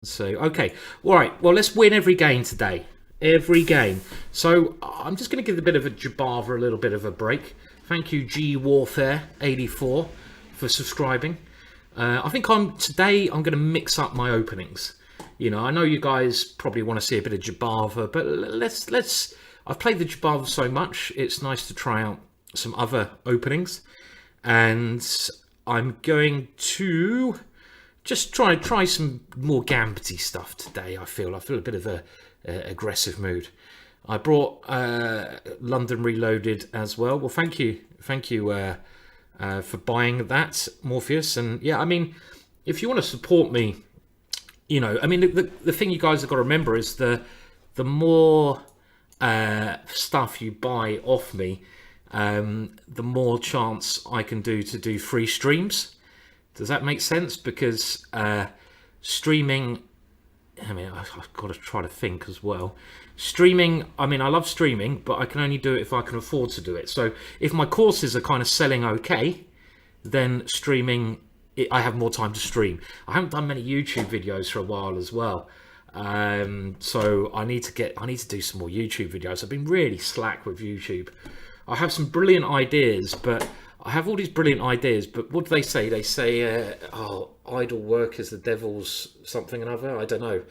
So, okay. All right. Well, let's win every game today. Every game. So, I'm just going to give a bit of a Jabava a little bit of a break. Thank you, G Warfare 84, for subscribing. I think today I'm going to mix up my openings. You know, I know you guys probably want to see a bit of Jabava, but let's. I've played the Jabava so much, it's nice to try out some other openings, and I'm going to just try some more gambity stuff today. I feel a bit of a aggressive mood. I brought London Reloaded as well. Well, thank you for buying that, Morpheus. And yeah, I mean, if you want to support me, you know, I mean, the thing you guys have got to remember is the more stuff you buy off me, the more chance I can do to do free streams. Does that make sense? Because streaming, I mean, I've got to try to think as well. Streaming, I mean, I love streaming, but I can only do it if I can afford to do it. So if my courses are kind of selling okay, then streaming, I have more time to stream. I haven't done many YouTube videos for a while as well. So I need to do some more YouTube videos. I've been really slack with YouTube. I have some brilliant ideas, but I have all these brilliant ideas, but what do they say? They say, oh, idle work is the devil's something or other. I don't know.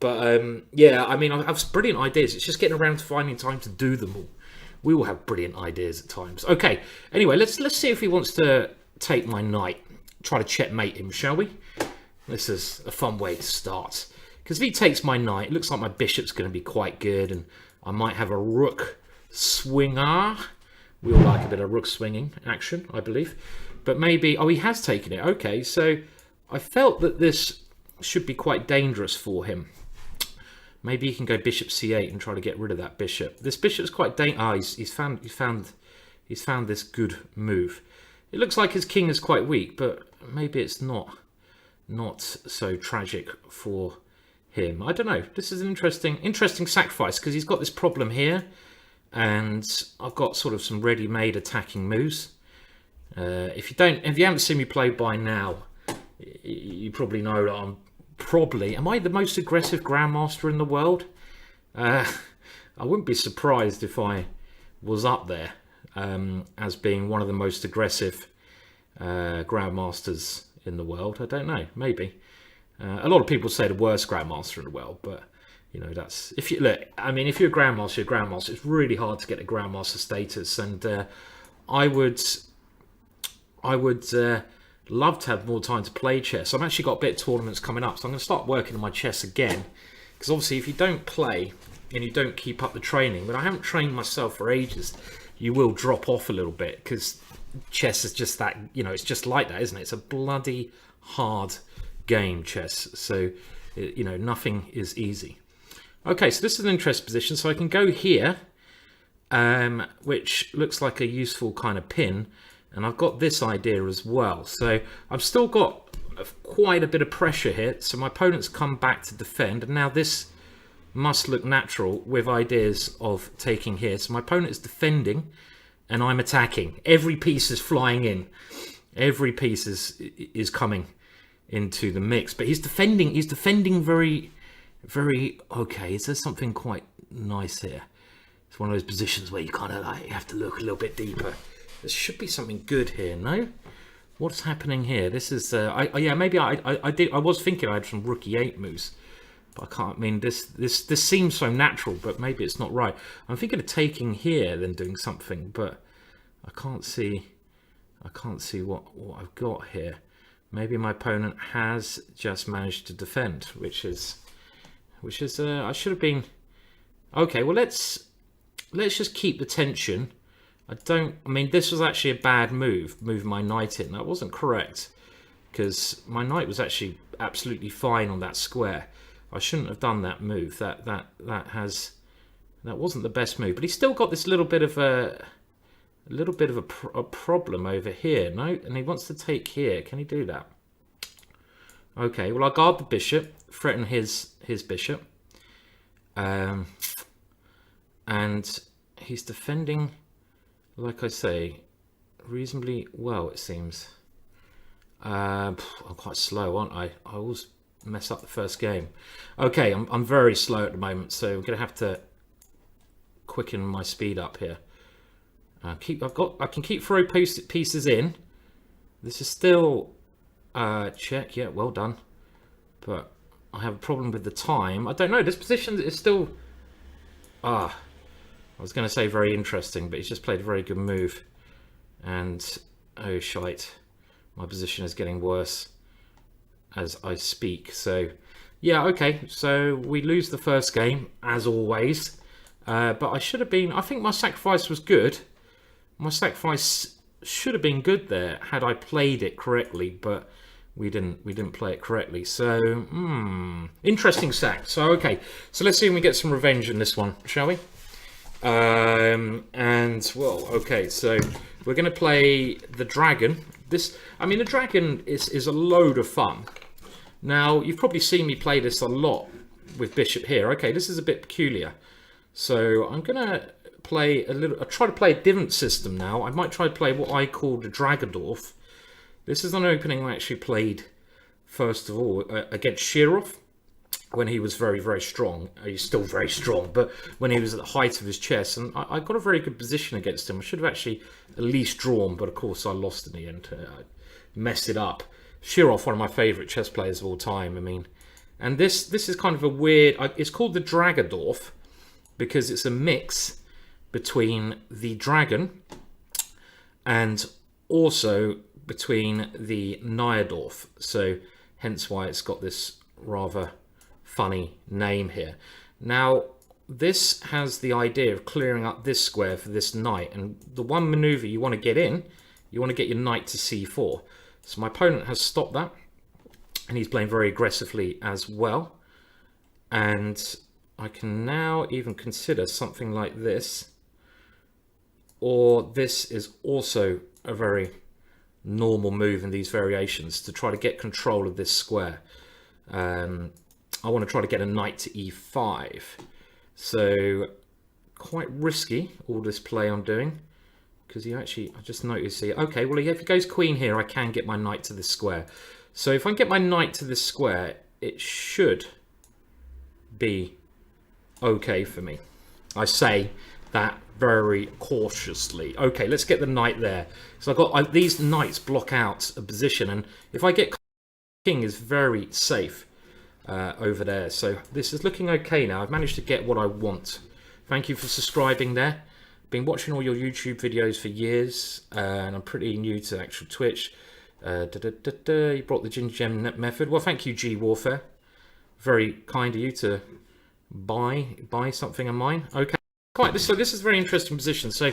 But yeah, I mean, I have some brilliant ideas. It's just getting around to finding time to do them all. We all have brilliant ideas at times. Okay, anyway, let's see if he wants to take my knight. Try to checkmate him, shall we? This is a fun way to start. Because if he takes my knight, it looks like my bishop's going to be quite good, and I might have a rook swinger. We all like a bit of rook swinging action, I believe. But maybe... Oh, he has taken it. Okay, so I felt that this should be quite dangerous for him. Maybe he can go bishop c8 and try to get rid of that bishop. This bishop's quite dangerous. He's found this good move. It looks like his king is quite weak, but maybe it's not so tragic for him. I don't know. This is an interesting sacrifice, because he's got this problem here. And I've got sort of some ready-made attacking moves. If you haven't seen me play by now, you probably know that am I the most aggressive Grandmaster in the world? I wouldn't be surprised if I was up there as being one of the most aggressive Grandmasters in the world. I don't know, maybe. A lot of people say the worst Grandmaster in the world, but you know, that's if you look. I mean, if you're a Grandmaster, you're a Grandmaster. It's really hard to get a Grandmaster status, and I would love to have more time to play chess. I've actually got a bit of tournaments coming up, so I'm going to start working on my chess again. Because obviously, if you don't play and you don't keep up the training, but I haven't trained myself for ages, you will drop off a little bit, because chess is just that. You know, it's just like that, isn't it? It's a bloody hard game, chess. So you know, nothing is easy. Okay, so this is an interesting position. So I can go here, which looks like a useful kind of pin. And I've got this idea as well. So I've still got quite a bit of pressure here. So my opponent's come back to defend. And now this must look natural with ideas of taking here. So my opponent is defending and I'm attacking. Every piece is flying in. Every piece is coming into the mix. But he's defending very... okay. Is there something quite nice here? It's one of those positions where you kind of like have to look a little bit deeper. There should be something good here, no? What's happening here? This is yeah, maybe I was thinking I had some rook e8 moves, but I can't. I mean, this seems so natural, but maybe it's not right. I'm thinking of taking here, then doing something, but I can't see what I've got here. Maybe my opponent has just managed to defend, which is I should have been. Okay, well let's just keep the tension. I mean, this was actually a bad move, moving my knight in. That wasn't correct, because my knight was actually absolutely fine on that square. I shouldn't have done that move. That wasn't the best move. But he's still got this little bit of a problem over here. No, and he wants to take here. Can he do that? Okay, well, I'll guard the bishop, threaten his bishop. And he's defending, like I say, reasonably well, it seems. I'm quite slow, aren't I? I always mess up the first game. Okay, I'm very slow at the moment, so I'm gonna have to quicken my speed up here. I can keep throwing pieces in. This is still check. Yeah, well done. But I have a problem with the time. I don't know. This position is still. I was going to say very interesting, but he's just played a very good move. And oh shite, my position is getting worse as I speak. So yeah, okay. So we lose the first game as always. But I should have been. I think my sacrifice was good. My sacrifice should have been good there had I played it correctly, but we didn't play it correctly. So interesting sack. So okay, so let's see if we get some revenge in this one, shall we? And well, okay, so we're going to play the dragon. The dragon is a load of fun. Now you've probably seen me play this a lot with bishop here. Okay, this is a bit peculiar. So I'm gonna play I'll try to play a different system now. I might try to play what I call the Dragadorf. This is an opening I actually played first of all against Shirov when he was very, very strong. He's still very strong, but when he was at the height of his chess, and I got a very good position against him. I should have actually at least drawn, but of course I lost in the end. I messed it up. Shirov, one of my favourite chess players of all time. I mean, and this is kind of a weird. It's called the Dragadorf because it's a mix between the dragon and also between the Nyadorf, so hence why it's got this rather funny name here. Now this has the idea of clearing up this square for this knight, and the one maneuver you want to get in, you want to get your knight to c4. So my opponent has stopped that, and he's playing very aggressively as well, and I can now even consider something like this, or this is also a very normal move in these variations to try to get control of this square. I want to try to get a knight to e5. So quite risky, all this play I'm doing, because I just noticed here, okay, well if it goes queen here, I can get my knight to this square. So if I get my knight to this square, it should be okay for me. I say that very cautiously. Okay, let's get the knight there. So these knights block out a position, and if I get king is very safe over there. So this is looking okay now. I've managed to get what I want. Thank you for subscribing there. Been watching all your YouTube videos for years, and I'm pretty new to actual Twitch. You brought the Ginger Gem method. Well, thank you, G Warfare. Very kind of you to buy something of mine. Okay. So this is a very interesting position. So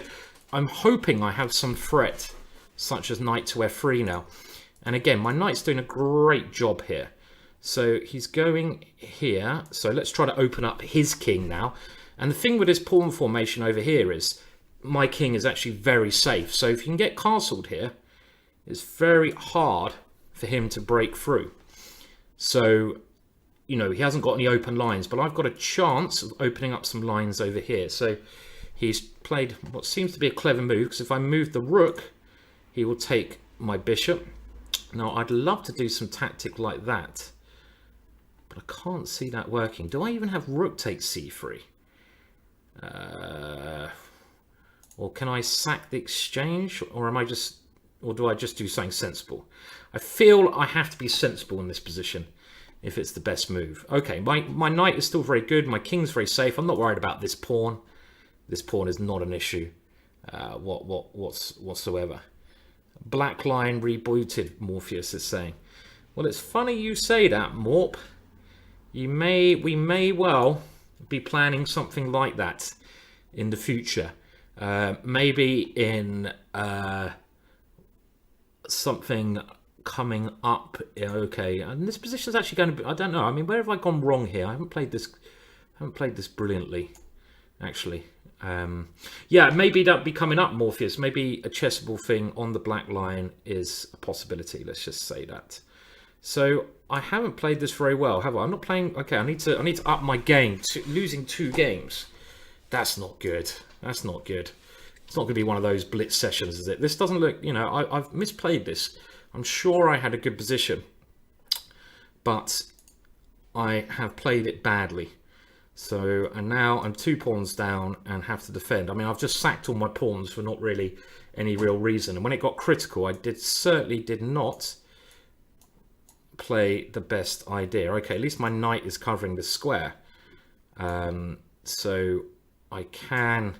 I'm hoping I have some threat, such as knight to f3 now. And again, my knight's doing a great job here. So he's going here. So let's try to open up his king now. And the thing with this pawn formation over here is my king is actually very safe. So if you can get castled here, it's very hard for him to break through. So you know, he hasn't got any open lines, but I've got a chance of opening up some lines over here. So he's played what seems to be a clever move, because if I move the rook, he will take my bishop. Now, I'd love to do some tactic like that, but I can't see that working. Do I even have rook take c3? Or can I sack the exchange, or do I just do something sensible? I feel I have to be sensible in this position if it's the best move. Okay, my knight is still very good. My king's very safe. I'm not worried about this pawn. This pawn is not an issue whatsoever. Black line rebooted, Morpheus is saying. Well, it's funny you say that, Morp. We may well be planning something like that in the future. Maybe in something coming up. Okay, and this position is actually going to be, I don't know, I mean, where have I gone wrong here? I haven't played this brilliantly, actually. Yeah, maybe that'll be coming up, Morpheus. Maybe a chessable thing on the black line is a possibility. Let's just say that. So I haven't played this very well, have I? I'm not playing. Okay, I need to up my game. Losing 2 games, that's not good. That's not good. It's not going to be one of those blitz sessions, is it? This doesn't look. You know, I've misplayed this. I'm sure I had a good position, but I have played it badly. So, and now I'm 2 pawns down and have to defend. I mean, I've just sacked all my pawns for not really any real reason. And when it got critical, I certainly did not play the best idea. Okay, at least my knight is covering the square. So I can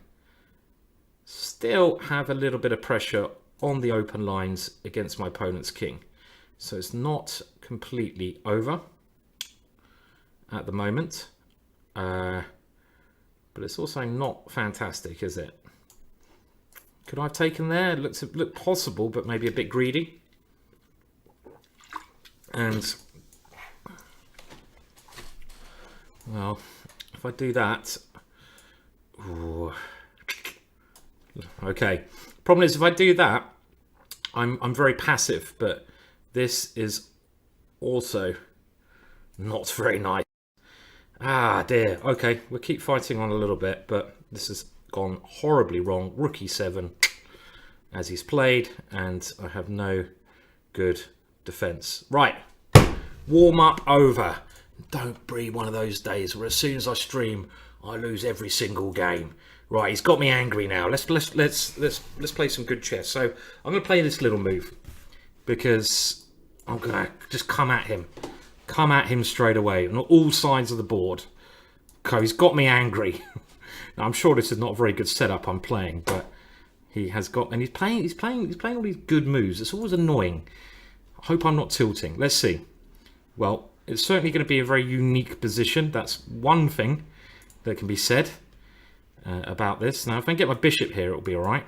still have a little bit of pressure on the open lines against my opponent's king. So it's not completely over at the moment. But it's also not fantastic, is it? Could I have taken there? It looked possible, but maybe a bit greedy. And, well, if I do that... Ooh. Okay. Problem is, if I do that, I'm very passive, but this is also not very nice. Ah, dear. Okay, we'll keep fighting on a little bit, but this has gone horribly wrong. Rook e7 as he's played, and I have no good defense. Right, warm up over. Don't be one of those days where as soon as I stream, I lose every single game. Right, he's got me angry now. Let's play some good chess. So I'm going to play this little move because I'm going to just come at him straight away on all sides of the board. Okay, he's got me angry. Now, I'm sure this is not a very good setup I'm playing, but he has got, and he's playing all these good moves. It's always annoying. I hope I'm not tilting. Let's see. Well, it's certainly going to be a very unique position. That's one thing that can be said about this. Now, if I can get my bishop here, it'll be all right.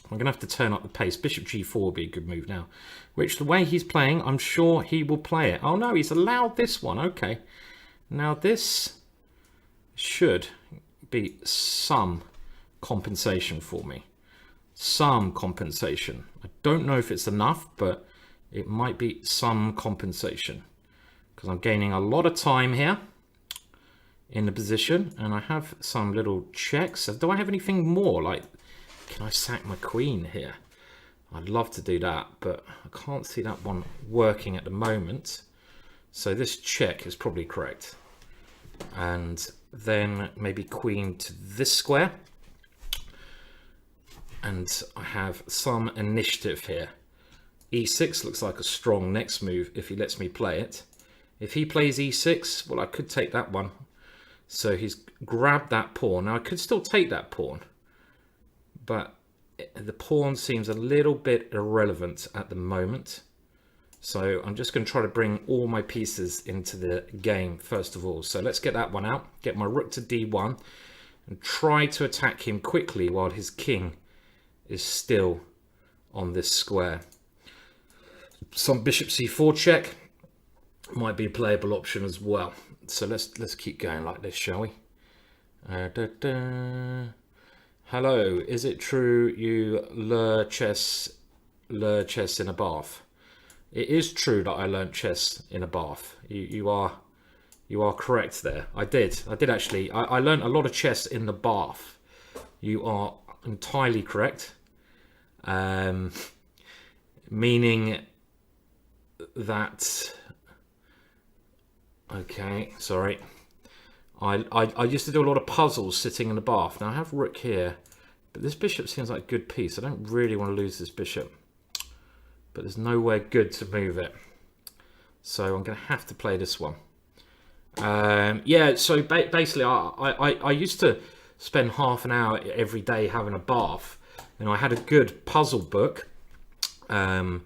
I'm going to have to turn up the pace. Bishop g4 will be a good move now. Which, the way he's playing, I'm sure he will play it. Oh, no, he's allowed this one. Okay. Now, this should be some compensation for me. Some compensation. I don't know if it's enough, but it might be some compensation. Because I'm gaining a lot of time here in the position. And I have some little checks. Do I have anything more? Like, can I sack my queen here? I'd love to do that, but I can't see that one working at the moment. So this check is probably correct. And then maybe queen to this square. And I have some initiative here. e6 looks like a strong next move if he lets me play it. If he plays e6, well, I could take that one. So he's grabbed that pawn. Now, I could still take that pawn, but the pawn seems a little bit irrelevant at the moment. So I'm just going to try to bring all my pieces into the game first of all. So let's get that one out, get my rook to d1 and try to attack him quickly while his king is still on this square. Some bishop c4 check might be a playable option as well. So let's keep going like this, shall we? Hello, is it true you learn chess in a bath? It is true that I learned chess in a bath. You are correct there. I did actually. I learned a lot of chess in the bath. You are entirely correct. Meaning that. Okay, sorry. I used to do a lot of puzzles sitting in the bath. Now I have rook here, but this bishop seems like a good piece. I don't really want to lose this bishop, but there's nowhere good to move it. So I'm going to have to play this one. Yeah, so basically I used to spend half an hour every day having a bath. And I had a good puzzle book. Probably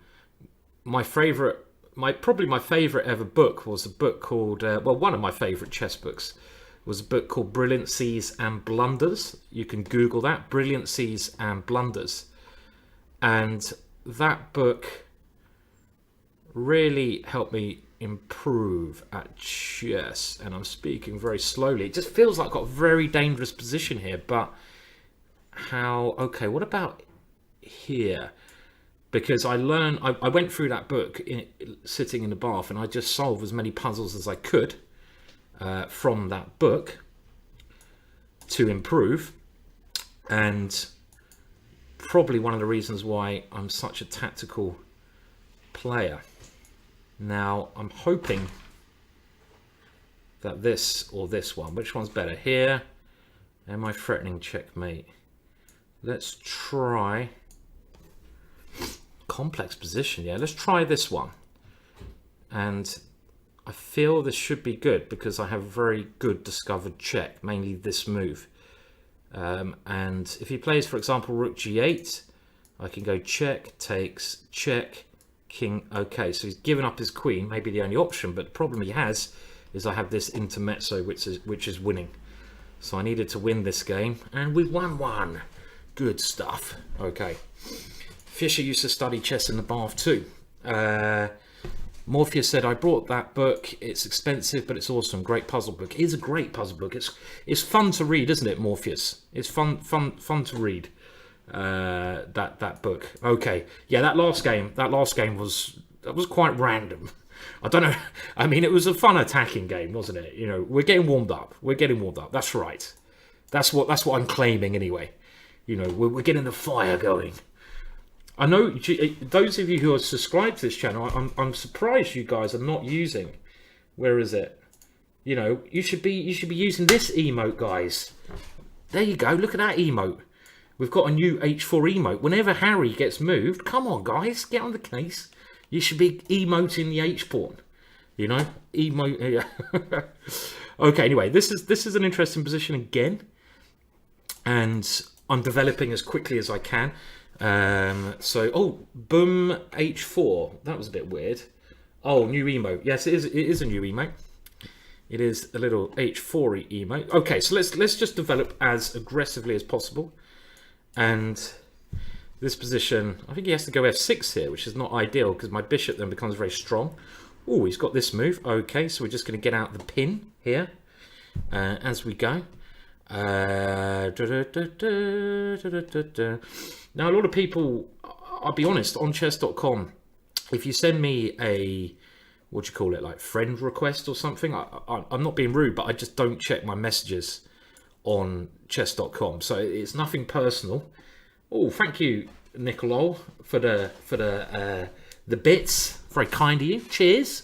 my favorite ever book was a book called, well, one of my favorite chess books was a book called Brilliancies and Blunders. You can Google that, Brilliancies and Blunders. And that book really helped me improve at chess. And I'm speaking very slowly. It just feels like I've got a very dangerous position here, but okay, what about here? Because I went through that book sitting in the bath, and I just solved as many puzzles as I could from that book to improve. And probably one of the reasons why I'm such a tactical player. Now, I'm hoping that this or this one. Which one's better? Here. Am I threatening checkmate? Let's try complex position. Yeah, let's try this one. And I feel this should be good because I have a very good discovered check, mainly this move. And if he plays, for example, rook g8, I can go check, takes, check, king. Okay, so he's given up his queen, maybe the only option, but the problem he has is I have this intermezzo, which is winning. So I needed to win this game, and we won one. Good stuff. Okay. Fisher used to study chess in the bath too. Morpheus said, I brought that book. It's expensive, but it's awesome. Great puzzle book. It is a great puzzle book. It's fun to read, isn't it, Morpheus? It's fun to read. That book. Okay. Yeah, that last game was quite random. I don't know. I mean, it was a fun attacking game, wasn't it? You know, we're getting warmed up. That's right. That's what I'm claiming anyway. You know, we're getting the fire going. I know those of you who are subscribed to this channel, I'm surprised you guys are not using. Where is it? You know, you should be using this emote, guys. There you go. Look at that emote. We've got a new H4 emote. Whenever Harry gets moved, come on, guys, get on the case. You should be emoting the H pawn. You know, emote. Okay. Anyway, this is an interesting position again, and I'm developing as quickly as I can. So boom, H4. That was a bit weird. Oh, new emote. Yes, it is a new emote. It is a little H4 emote. Okay, so let's just develop as aggressively as possible. And this position, I think he has to go F6 here, which is not ideal because my bishop then becomes very strong. Oh, he's got this move. Okay, so we're just going to get out the pin here as we go. Now, a lot of people, I'll be honest, on chess.com, if you send me a, what do you call it, like friend request or something, I'm not being rude, but I just don't check my messages on chess.com, so it's nothing personal. Oh, thank you, Nicolo, for the bits. Very kind of you. Cheers.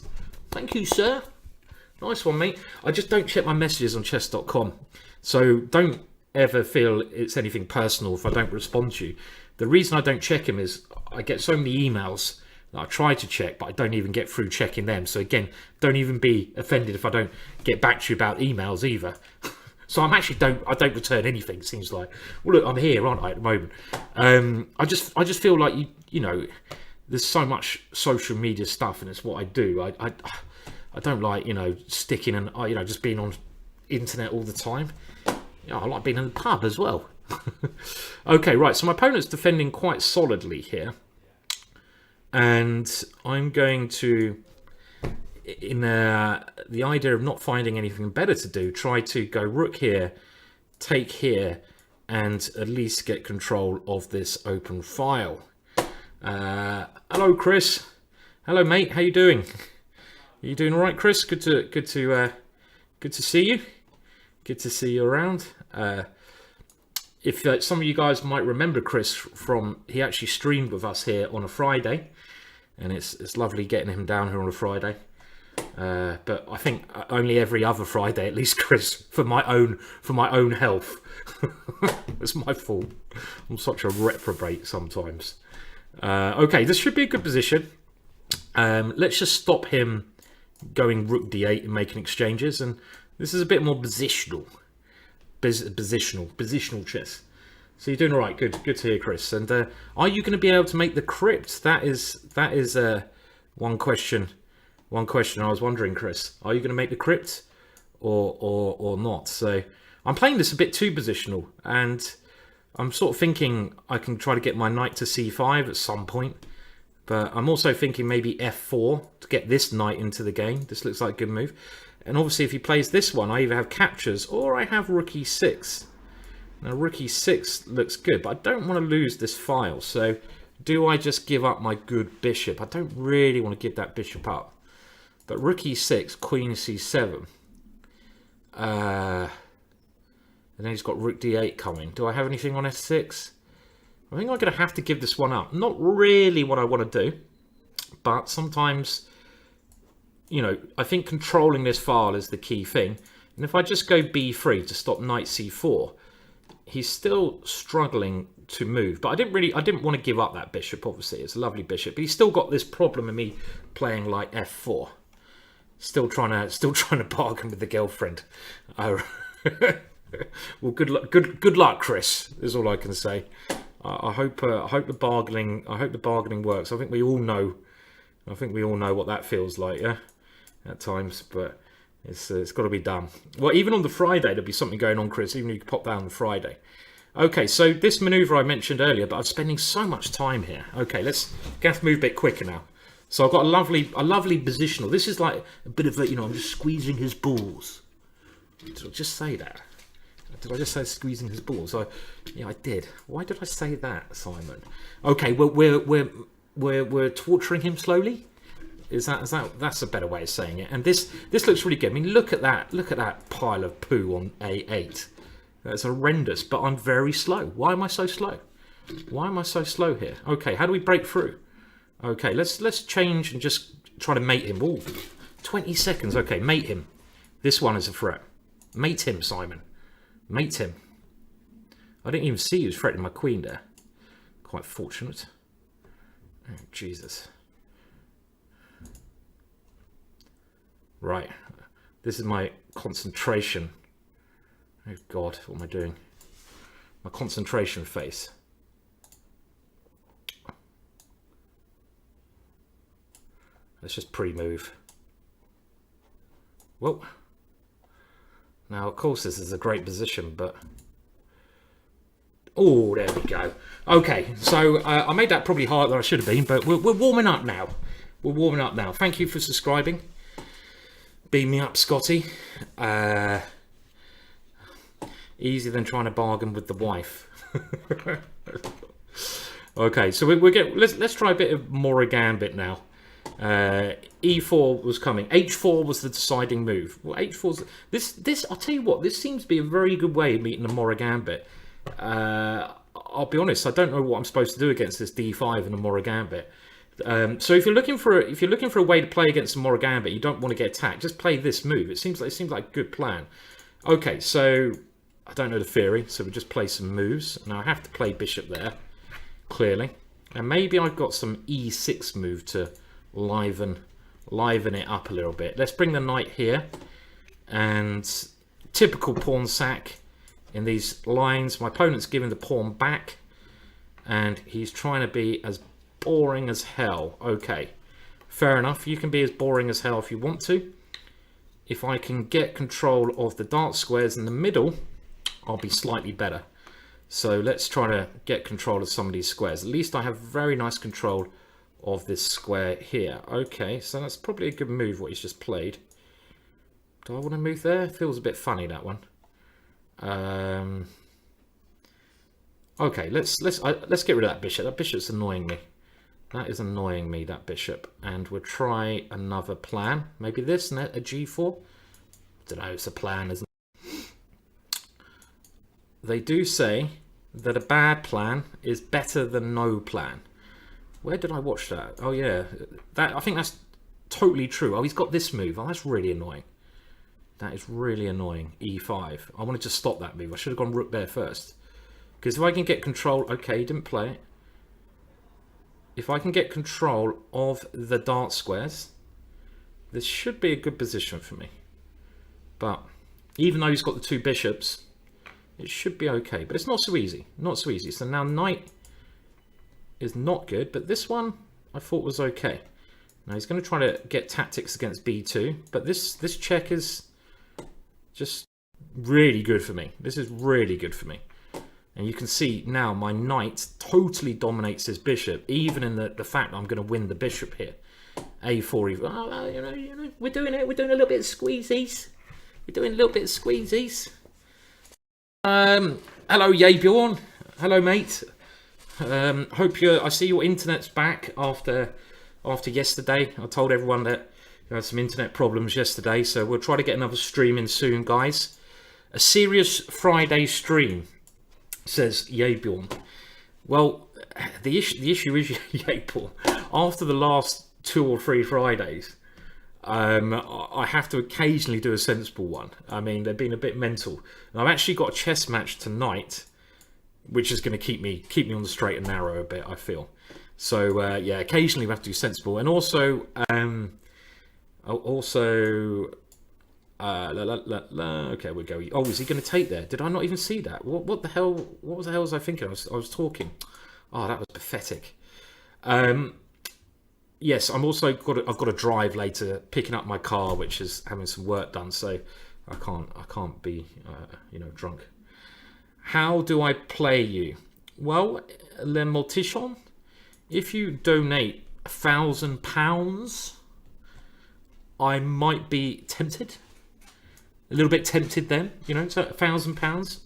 Thank you, sir. Nice one, mate. I just don't check my messages on chess.com, so don't ever feel it's anything personal if I don't respond to you. The reason I don't check them is I get so many emails that I try to check, but I don't even get through checking them. So again, don't even be offended if I don't get back to you about emails either. So I don't return anything. It seems like, well, look, I'm here, aren't I, at the moment? I just feel like you know, there's so much social media stuff, and it's what I do. I don't like, you know, sticking and you know, just being on internet all the time. You know, I like being in the pub as well. Okay, right. So my opponent's defending quite solidly here, and I'm going to, in the idea of not finding anything better to do, try to go rook here, take here, and at least get control of this open file. Hello, Chris. Hello, mate. How you doing? Are you doing all right, Chris? Good to see you. Good to see you around. If some of you guys might remember Chris from, he actually streamed with us here on a Friday, and it's lovely getting him down here on a Friday. But I think only every other Friday, at least, Chris, for my own health. It's my fault. I'm such a reprobate sometimes. Okay, this should be a good position. Let's just stop him going rook d8 and making exchanges, and this is a bit more positional chess. So you're doing all right. Good to hear, Chris. And are you going to be able to make the crypt? That is one question. One question I was wondering, Chris. Are you going to make the crypt or not? So I'm playing this a bit too positional, and I'm sort of thinking I can try to get my knight to c5 at some point. But I'm also thinking maybe f4 to get this knight into the game. This looks like a good move. And obviously if he plays this one, I either have captures or I have rook e6. Now rook e6 looks good, but I don't want to lose this file. So do I just give up my good bishop? I don't really want to give that bishop up. But rook e6, queen c7. And then he's got rook d8 coming. Do I have anything on f6? I think I'm going to have to give this one up. Not really what I want to do, but sometimes you know, I think controlling this file is the key thing. And if I just go b3 to stop knight c4, he's still struggling to move. But I didn't want to give up that bishop, obviously. It's a lovely bishop. But he's still got this problem of me playing like f4. Still trying to bargain with the girlfriend. Oh. Well, good luck, Chris, is all I can say. I hope the bargaining works. I think we all know what that feels like, yeah, at times. But it's got to be done. Well, even on the Friday, there'll be something going on, Chris. Even if you could pop down on Friday. Okay, so this maneuver I mentioned earlier, but I'm spending so much time here. Okay, let's have to move a bit quicker now. So I've got a lovely positional. This is like a bit of a, you know, I'm just squeezing his balls. Did I just say that? Did I just say squeezing his balls? Yeah, I did. Why did I say that, Simon? Okay, well, we're torturing him slowly. That's a better way of saying it. And this looks really good. I mean, look at that pile of poo on A8. That's horrendous. But I'm very slow. Why am I so slow? Why am I so slow here? Okay, how do we break through? Okay, let's change and just try to mate him. Ooh, 20 seconds. Okay, mate him. This one is a threat. Mate him, Simon. Mate him. I didn't even see he was threatening my queen there. Quite fortunate. Oh, Jesus. Right. This is my concentration. Oh, God. What am I doing? My concentration face. Let's just pre-move. Whoa. Now, of course, this is a great position, but... Oh, there we go. Okay, so I made that probably harder than I should have been, but we're warming up now. We're warming up now. Thank you for subscribing. Beam me up, Scotty. Easier than trying to bargain with the wife. Okay, so let's try a bit of Moragambit now. E4 was coming. H4 was the deciding move. Well, H4's this. I'll tell you what. This seems to be a very good way of meeting the Moragambit. I'll be honest. I don't know what I'm supposed to do against this D5 and the Moragambit. So if you're looking for a way to play against the Moragambit, you don't want to get attacked. Just play this move. It seems like a good plan. Okay, so I don't know the theory, so we'll just play some moves. Now I have to play bishop there, clearly, and maybe I've got some E6 move to liven it up a little bit. Let's bring the knight here, and typical pawn sack in these lines. My opponent's giving the pawn back, and he's trying to be as boring as hell. Okay, fair enough. You can be as boring as hell if you want to. If I can get control of the dark squares in the middle, I'll be slightly better. So let's try to get control of some of these squares. At least I have very nice control of this square here. Okay, so that's probably a good move what he's just played. Do I want to move there? Feels a bit funny, that one. Okay, let's get rid of that bishop. That bishop's annoying me. That is annoying me, that bishop. And we'll try another plan. Maybe this and a g4. I don't know, it's a plan, isn't it? They do say that a bad plan is better than no plan. Where did I watch that? Oh yeah, I think that's totally true. Oh, he's got this move. Oh, that's really annoying. That is really annoying. E5. I wanted to stop that move. I should have gone rook there first. Because if I can get control... Okay, he didn't play it. If I can get control of the dart squares, this should be a good position for me. But even though he's got the two bishops, it should be okay. But it's not so easy. Not so easy. So now knight is not good, but this one I thought was okay. Now he's going to try to get tactics against b2, but this check is just really good for me. This is really good for me. And you can see now my knight totally dominates his bishop, even in the fact that I'm going to win the bishop here. A4, oh, you know, we're doing it. We're doing a little bit of squeezies. We're doing a little bit of squeezies. Hello, Bjorn. Hello, mate. Hope I see your internet's back after yesterday. I told everyone that you had some internet problems yesterday, so we'll try to get another stream in soon, guys. A serious Friday stream, says Bjorn. Well, the issue is, Bjorn, after the last 2 or 3 Fridays, I have to occasionally do a sensible one. I mean, they've been a bit mental. And I've actually got a chess match tonight, which is going to keep me on the straight and narrow a bit, I feel. So yeah, occasionally we have to do sensible, and also okay, we'll go. Oh, is he going to take there? Did I not even see that? What the hell? What the hell was I thinking? I was talking. Oh, that was pathetic. Yes, I've got to drive later, picking up my car, which is having some work done. So I can't be drunk. How do I play you? Well, Le Mortichon, if you donate £1,000, I might be tempted. A little bit tempted then, so £1,000.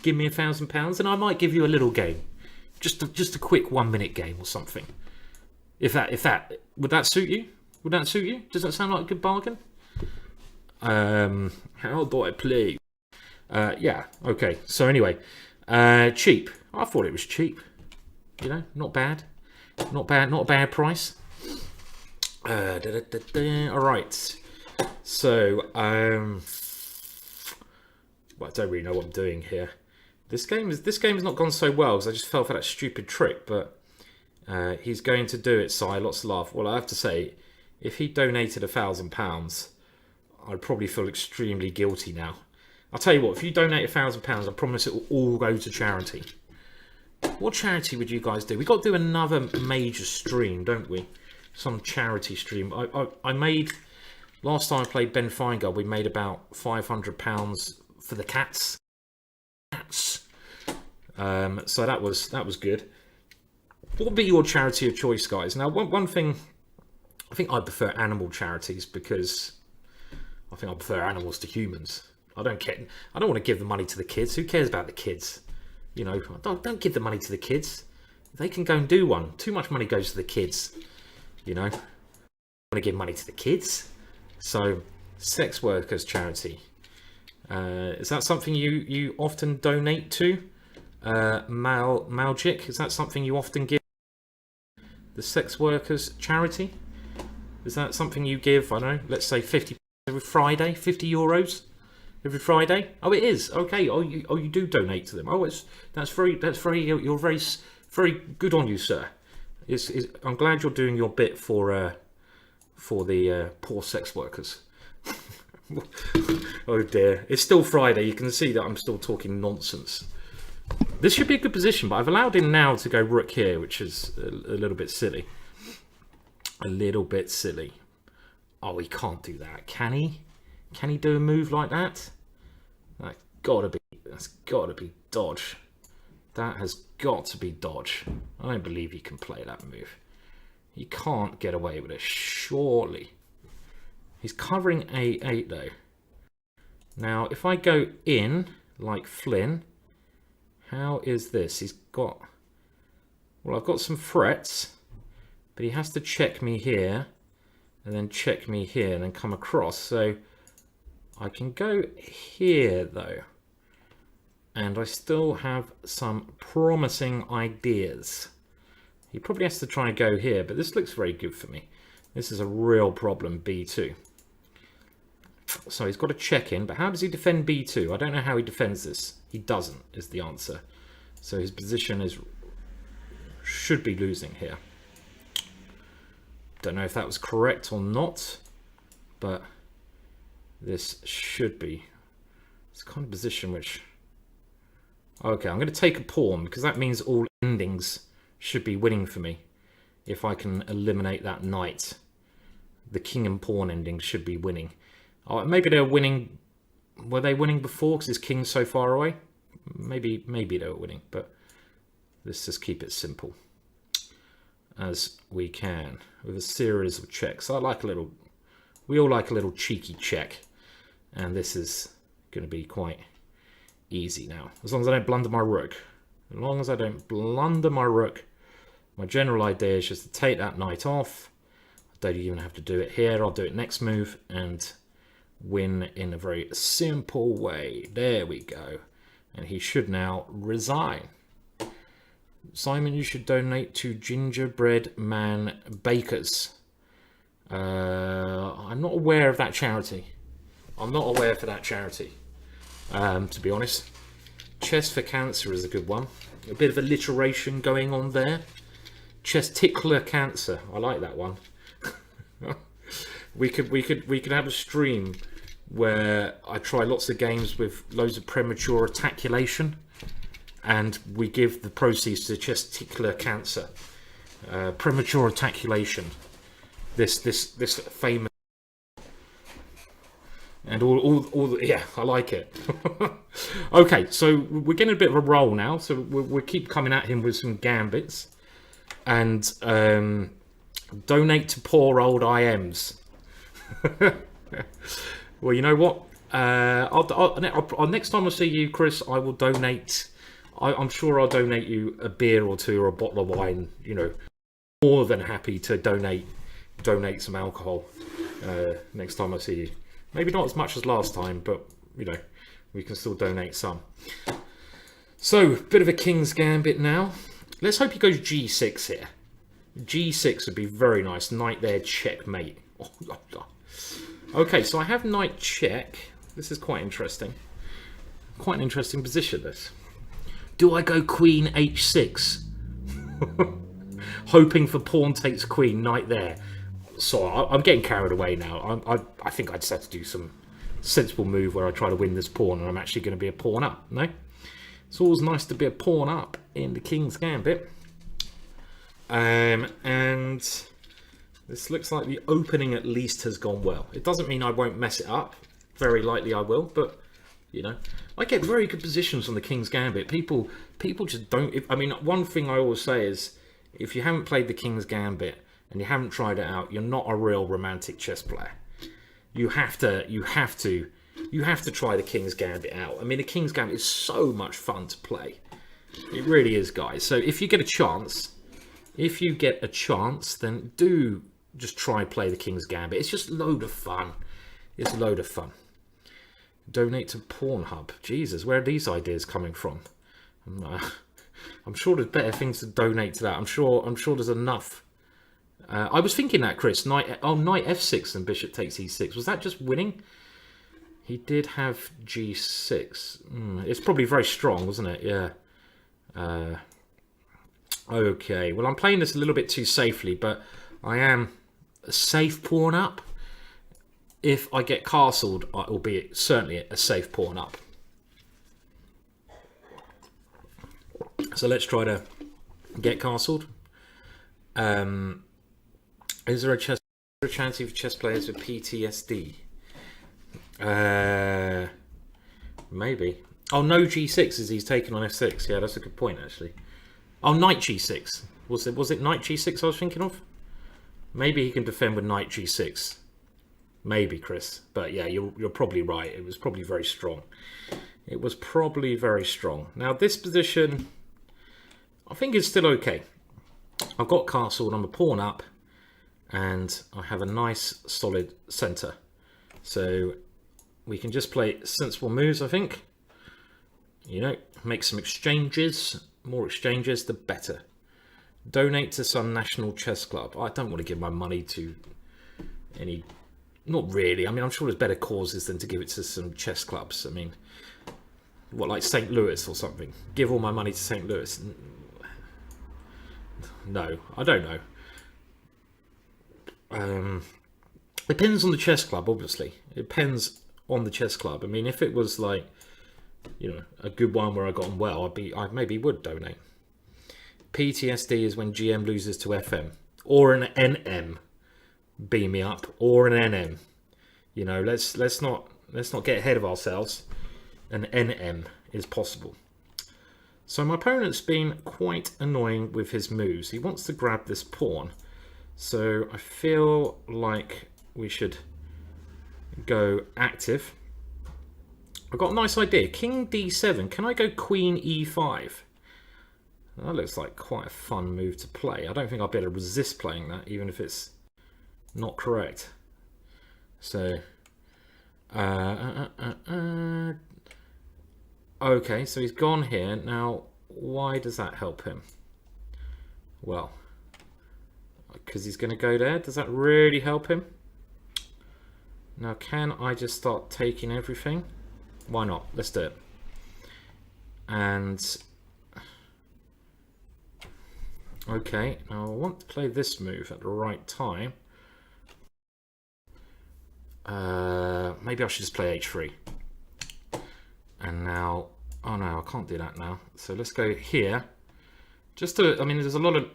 Give me £1,000 and I might give you a little game. Just a quick 1 minute game or something. If that would that suit you? Would that suit you? Does that sound like a good bargain? How do I play? Yeah, okay. So anyway, cheap. I thought it was cheap. Not bad. Not a bad price. All right. So, well, I don't really know what I'm doing here. This game has not gone so well because I just fell for that stupid trick. But he's going to do it, Si. Lots of laugh. Well, I have to say, if he donated £1,000, I'd probably feel extremely guilty now. I'll tell you what, if you donate £1,000, I promise it will all go to charity. What charity would you guys do? We've got to do another major stream, don't we? Some charity stream. I made, last time I played Ben Feingold, we made about £500 for the cats. So that was good. What would be your charity of choice, guys? Now, one thing, I think I prefer animal charities because I think I prefer animals to humans. I don't want to give the money to the kids. Who cares about the kids? Don't give the money to the kids. They can go and do one. Too much money goes to the kids. I want to give money to the kids. So, sex workers charity. Is that something you often donate to? Malgic, is that something you often give? The sex workers charity? Is that something you give? I don't know. Let's say 50 every Friday, €50 every Friday. Oh, it is. Okay. Oh, you do donate to them. Oh, that's very. You're very good on you, sir. I'm glad you're doing your bit for the poor sex workers. Oh dear, it's still Friday. You can see that I'm still talking nonsense. This should be a good position, but I've allowed him now to go rook here, which is a little bit silly. A little bit silly. Oh, he can't do that, can he? Can he do a move like that? That's gotta be dodge. That has got to be dodge. I don't believe he can play that move. He can't get away with it, surely. He's covering A8 though. Now, if I go in like Flynn, how is this? He's got... Well, I've got some threats, but he has to check me here, and then check me here, and then come across. So I can go here though. And I still have some promising ideas. He probably has to try and go here, but this looks very good for me. This is a real problem, B2. So he's got to check in, but how does he defend B2? I don't know how he defends this. He doesn't, is the answer. So his position should be losing here. Don't know if that was correct or not, but this should be. It's kind of position which... Okay, I'm going to take a pawn because that means all endings should be winning for me. If I can eliminate that knight, the king and pawn endings should be winning. Oh, maybe they're winning. Were they winning before because his king's so far away? Maybe they were winning, but let's just keep it simple as we can with a series of checks. We all like a little cheeky check, and this is going to be quite easy now, as long as I don't blunder my rook. As long as I don't blunder my rook, my general idea is just to take that knight off. I don't even have to do it here. I'll do it next move and win in a very simple way. There we go. And he should now resign. Simon, you should donate to Gingerbread Man Bakers. I'm not aware of that charity. I'm not aware for that charity, to be honest. Chest for Cancer is a good one. A bit of alliteration going on there. Chesticular Cancer. I like that one. we could have a stream where I try lots of games with loads of premature ejaculation, and we give the proceeds to Chesticular Cancer. Premature ejaculation. This famous. And yeah, I like it. Okay, so we're getting a bit of a roll now. So we keep coming at him with some gambits. And donate to poor old IMs. Well, you know what? I'll next time I see you, Chris, I will donate. I'm sure I'll donate you a beer or two or a bottle of wine. You know, more than happy to donate some alcohol next time I see you. Maybe not as much as last time, but you know, we can still donate some. So, bit of a King's Gambit now. Let's hope he goes G6 here. G6 would be very nice. Knight there, checkmate. Okay, so I have knight check. This is quite interesting. Quite an interesting position, this. Do I go queen H6? Hoping for pawn takes queen, knight there. So I'm getting carried away now. I think I just have to do some sensible move where I try to win this pawn, and I'm actually going to be a pawn up. No, it's always nice to be a pawn up in the King's Gambit. And this looks like the opening at least has gone well. It doesn't mean I won't mess it up. Very likely I will, but you know, I get very good positions on the King's Gambit. People just don't. I mean, one thing I always say is, if you haven't played the King's Gambit and you haven't tried it out, you're not a real romantic chess player. You have to try the King's Gambit out. I mean, the King's Gambit is so much fun to play. It really is, guys. So if you get a chance, then do just try play the King's Gambit. It's just a load of fun. It's a load of fun. Donate to Pornhub. Jesus, where are these ideas coming from? I'm sure there's better things to donate to that. I'm sure there's enough. I was thinking that, Chris. Knight F6 and bishop takes E6. Was that just winning? He did have G6. It's probably very strong, wasn't it? Yeah. Okay. Well, I'm playing this a little bit too safely, but I am a safe pawn up. If I get castled, it will be certainly a safe pawn up. So let's try to get castled. Is there a chance for chess players with PTSD? Maybe. Oh, no G6 as he's taken on F6. Yeah, that's a good point actually. Oh, knight G6. Was it knight G6 I was thinking of? Maybe he can defend with knight G6. Maybe, Chris. But yeah, you're probably right. It was probably very strong. It was probably very strong. Now this position, I think is still okay. I've got castle and I'm a pawn up, and I have a nice solid center. So we can just play sensible moves, I think. You know, make some exchanges. More exchanges, the better. Donate to some national chess club. I don't want to give my money to any... Not really. I mean, I'm sure there's better causes than to give it to some chess clubs. I mean, what, like St. Louis or something? Give all my money to St. Louis? No, I don't know. Depends on the chess club, obviously. It depends on the chess club. I mean, if it was like, you know, a good one where I got on well, I maybe would donate. PTSD is when GM loses to FM or an NM. Beam me up, or an NM. You know, let's not get ahead of ourselves. An NM is possible. So my opponent's been quite annoying with his moves. He wants to grab this pawn. So I feel like we should go active. I've got a nice idea. King D7. Can I go Queen E5? That looks like quite a fun move to play. I don't think I'll be able to resist playing that, even if it's not correct. So okay, so he's gone here. Now why does that help him? Well, because he's going to go there. Does that really help him? Now, can I just start taking everything? Why not? Let's do it. And okay, now I want to play this move at the right time. Maybe I should just play h3. And now, oh no, I can't do that now. So let's go here. Just to, I mean, there's a lot of...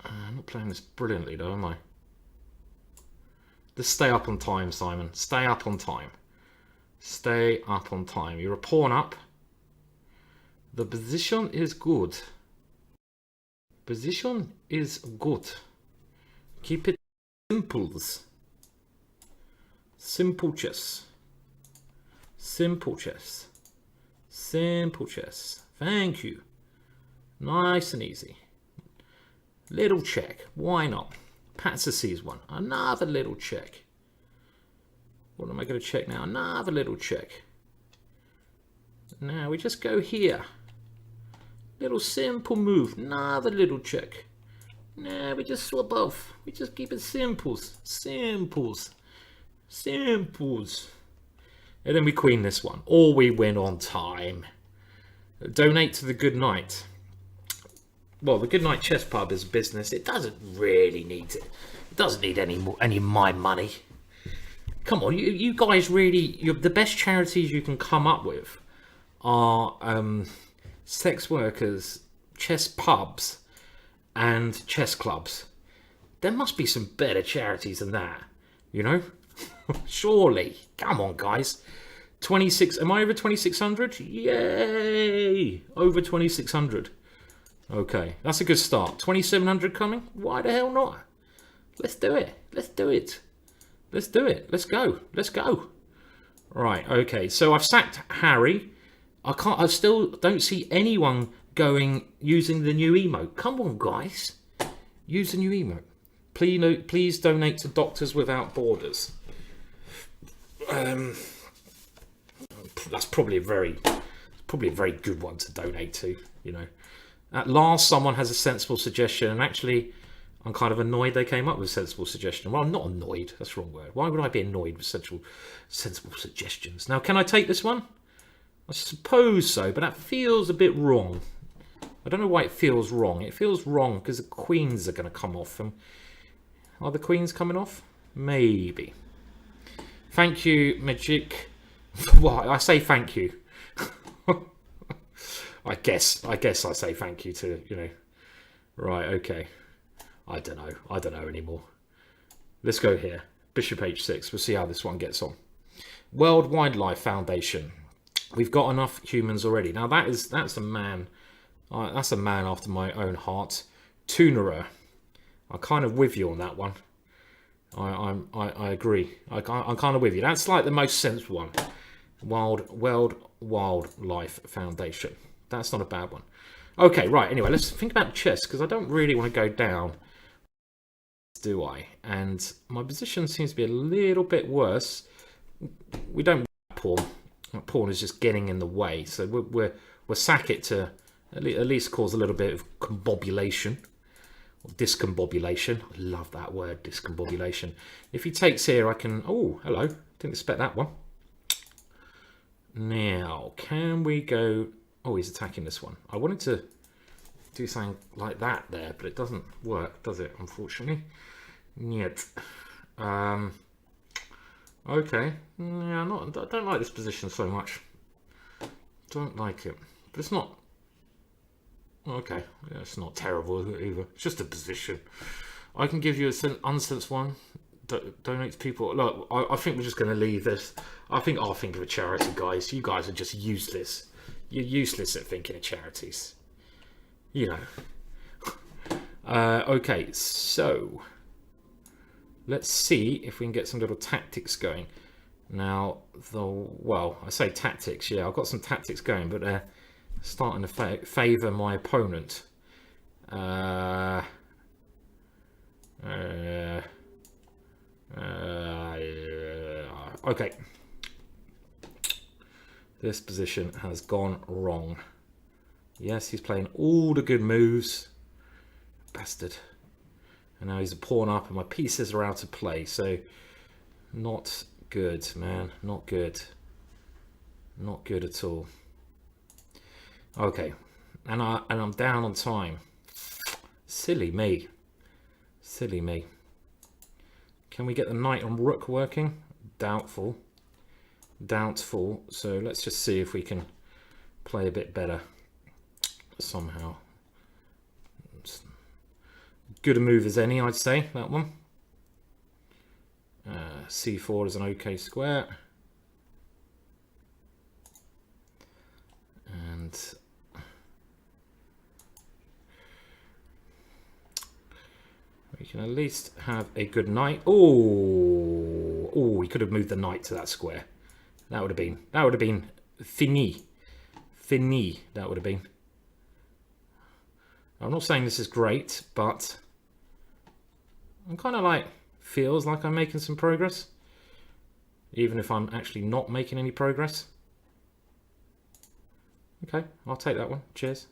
I'm not playing this brilliantly though, am I? Just stay up on time, Simon. Stay up on time. Stay up on time. You're a pawn up. The position is good. Position is good. Keep it simples. Simple chess. Simple chess. Simple chess. Thank you. Nice and easy. Little check. Why not? Patzer sees one. Another little check. What am I going to check now? Another little check. Now we just go here. Little simple move. Another little check. Now we just swap off. We just keep it simples. Simples. Simples. And then we queen this one. Or we win on time. Donate to the Good Night. Well, the Good Night Chess Pub is a business. It doesn't really need it. It doesn't need any of my money. Come on, you guys really... the best charities you can come up with are sex workers, chess pubs, and chess clubs. There must be some better charities than that, you know? Surely. Come on, guys. 26... Am I over 2,600? Yay! Over 2,600. Okay, that's a good start. 2,700 coming? Why the hell not? Let's do it. Let's do it. Let's do it. Let's go. Let's go. Right, okay. So I've sacked Harry. I still don't see anyone using the new emote. Come on, guys. Use the new emote. Please donate to Doctors Without Borders. That's probably a very good one to donate to, you know. At last, someone has a sensible suggestion, and actually, I'm kind of annoyed they came up with a sensible suggestion. Well, I'm not annoyed. That's the wrong word. Why would I be annoyed with sensible suggestions? Now, can I take this one? I suppose so, but that feels a bit wrong. I don't know why it feels wrong. It feels wrong because the queens are going to come off. And are the queens coming off? Maybe. Thank you, Magic. Well, I say thank you. I guess I say thank you to, you know. Right, okay. I don't know anymore. Let's go here. Bishop h6. We'll see how this one gets on. World Wildlife Foundation. We've got enough humans already. Now that's a man. That's a man after my own heart. Tunerer. I'm kind of with you on that one. I agree. I'm kind of with you. That's like the most sensible one. World Wildlife Foundation. That's not a bad one. Okay, right. Anyway, let's think about chess, because I don't really want to go down, do I? And my position seems to be a little bit worse. We don't pawn. That pawn is just getting in the way, so we'll sack it to at least cause a little bit of combobulation or discombobulation. I love that word, discombobulation. If he takes here, I can. Oh, hello. Didn't expect that one. Now, can we go? Oh, he's attacking this one. I wanted to do something like that there, but it doesn't work, does it? Unfortunately. Yet. Okay. Yeah, I don't like this position so much. Don't like it. But it's not... Okay. Yeah, it's not terrible either. It's just a position. I can give you an unsensed one. Donate to people. Look, I think we're just going to leave this. I'll think of a charity, guys. You guys are just useless. You're useless at thinking of charities. You know. Okay, so let's see if we can get some little tactics going. Now, well, I say tactics, yeah, I've got some tactics going, but they're starting to favour my opponent. Okay. This position has gone wrong. Yes, he's playing all the good moves. Bastard. And now he's a pawn up and my pieces are out of play. So not good, man. Not good. Not good at all. Okay. And I'm down on time. Silly me. Silly me. Can we get the knight on rook working? Doubtful. Doubtful. So let's just see if we can play a bit better somehow. Good a move as any, I'd say, that one. C4 is an okay square. And we can at least have a good knight. Oh, we could have moved the knight to that square. That would have been fini. Fini, that would have been. I'm not saying this is great, but I'm kind of like, feels like I'm making some progress, even if I'm actually not making any progress. Okay, I'll take that one. Cheers.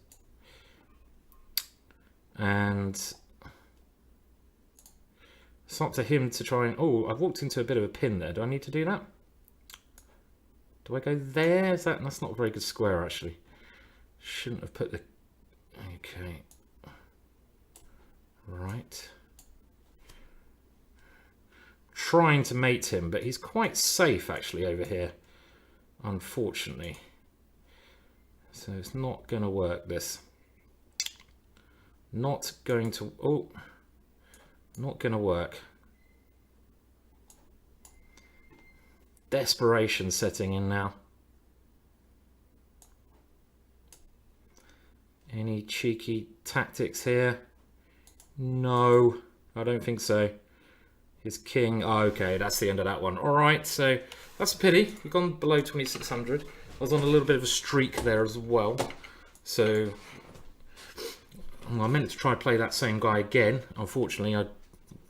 And it's up to him to try and... Oh, I've walked into a bit of a pin there. Do I need to do that? Do I go there? That's not a very good square, actually. Shouldn't have put the... Okay. Right. Trying to mate him, but he's quite safe, actually, over here. Unfortunately. So it's not going to work, this. Not going to... Oh. Not going to work. Desperation setting in now. Any cheeky tactics here? No, I don't think so. His king. Oh, okay, that's the end of that one. All right, so that's a pity. We've gone below 2600. I was on a little bit of a streak there as well. So I meant to try and play that same guy again. Unfortunately, I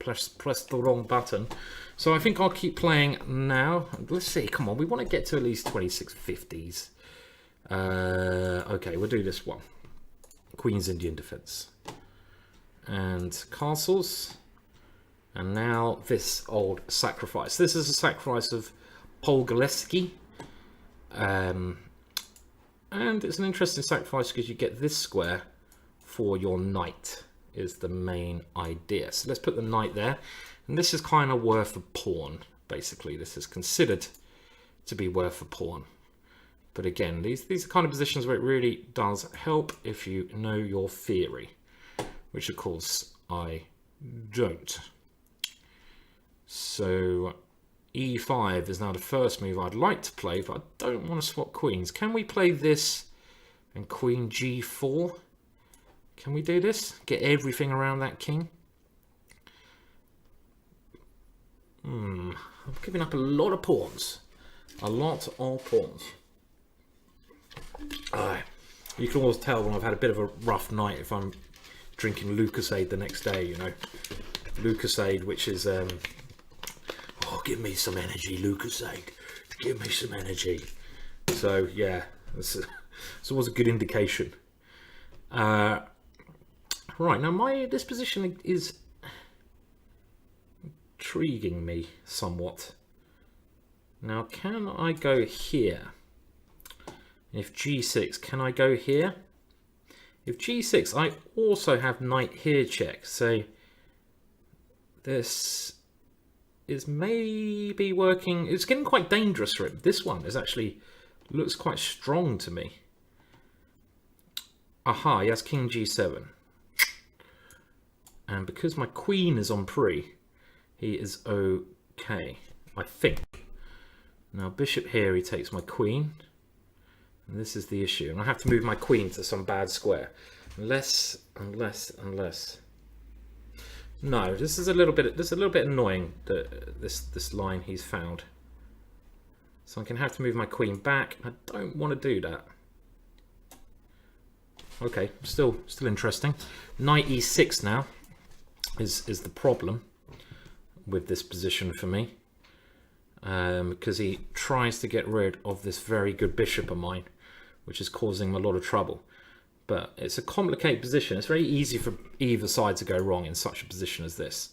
pressed the wrong button. So I think I'll keep playing now. Let's see. Come on, we want to get to at least 2650s. Okay, we'll do this one. Queen's Indian defense. And castles. And now this old sacrifice. This is a sacrifice of Polgaleski. And it's an interesting sacrifice because you get this square for your knight is the main idea. So let's put the knight there. And this is kind of worth a pawn, basically. This is considered to be worth a pawn. But again, these are kind of positions where it really does help if you know your theory, which of course I don't. So e5 is now the first move I'd like to play, but I don't want to swap queens. Can we play this and queen g4? Can we do this? Get everything around that king? I'm giving up a lot of pawns. A lot of pawns. You can always tell when I've had a bit of a rough night if I'm drinking Lucasade the next day, you know. Lucasade, which is, oh, give me some energy, Lucasade. Give me some energy. So, yeah, it's always a good indication. Right, now this position is intriguing me somewhat. Now, can I go here? If g6, can I go here? If g6, I also have knight here check. So this is maybe working. It's getting quite dangerous for him. This one is actually looks quite strong to me. Aha, he has king g7. And because my queen is on pre, he is okay, I think. Now bishop here, he takes my queen. And this is the issue. And I have to move my queen to some bad square. Unless. No, this is a little bit annoying, this line he's found. So I'm gonna have to move my queen back. I don't want to do that. Okay, still interesting. Knight e6 now is the problem with this position for me. Because he tries to get rid of this very good bishop of mine, which is causing him a lot of trouble. But it's a complicated position. It's very easy for either side to go wrong in such a position as this.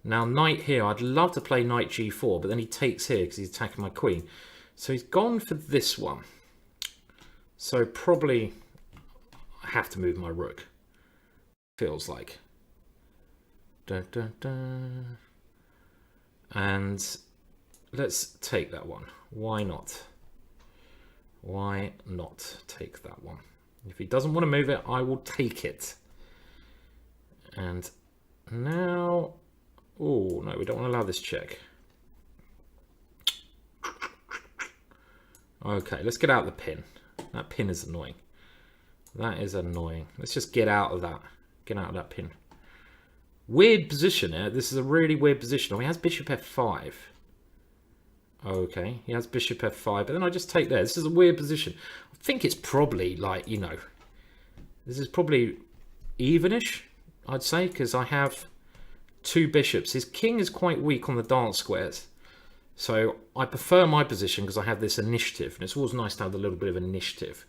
Now knight here, I'd love to play knight g4, but then he takes here because he's attacking my queen. So he's gone for this one. So probably I have to move my rook. Feels like. Dun, dun, dun. And let's take that one. Why not? Why not take that one? If he doesn't want to move it, I will take it. And now... Oh, no, we don't want to allow this check. Okay, let's get out the pin. That pin is annoying. That is annoying. Let's just get out of that. Get out of that pin. Weird position here. This is a really weird position. Oh, he has bishop f5. Okay, he has bishop f5, but then I just take there. This is a weird position. I think it's probably like, you know, this is probably evenish, I'd say, because I have two bishops. His king is quite weak on the dance squares. So I prefer my position because I have this initiative. And it's always nice to have a little bit of initiative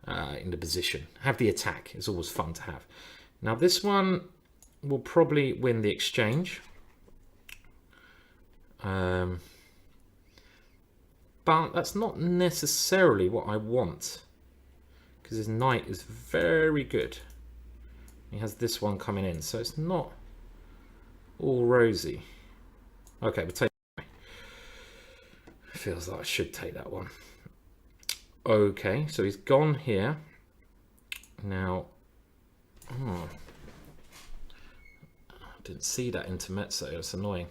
in the position. Have the attack. It's always fun to have. Now this one will probably win the exchange. But that's not necessarily what I want. Because his knight is very good. He has this one coming in. So it's not all rosy. Okay, we'll take it. Feels like I should take that one. Okay, so he's gone here. Now, I didn't see that intermezzo. It's annoying.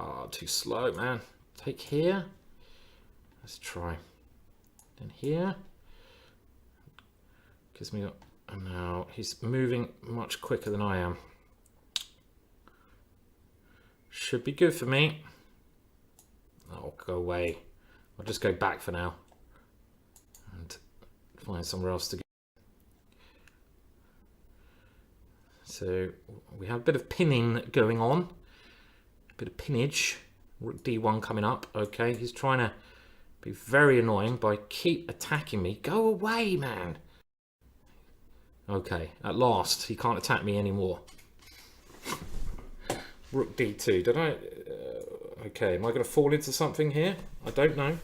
Oh, too slow, man. Take here. Let's try. Then here. Gives me... And now he's moving much quicker than I am. Should be good for me. Oh, go away. I'll just go back for now. And find somewhere else to go. So we have a bit of pinning going on. A bit of pinnage. Rook d1 coming up. Okay, he's trying to be very annoying by keep attacking me. Go away, man. Okay, at last, he can't attack me anymore. Rook d2. Did I... okay, am I going to fall into something here? I don't know.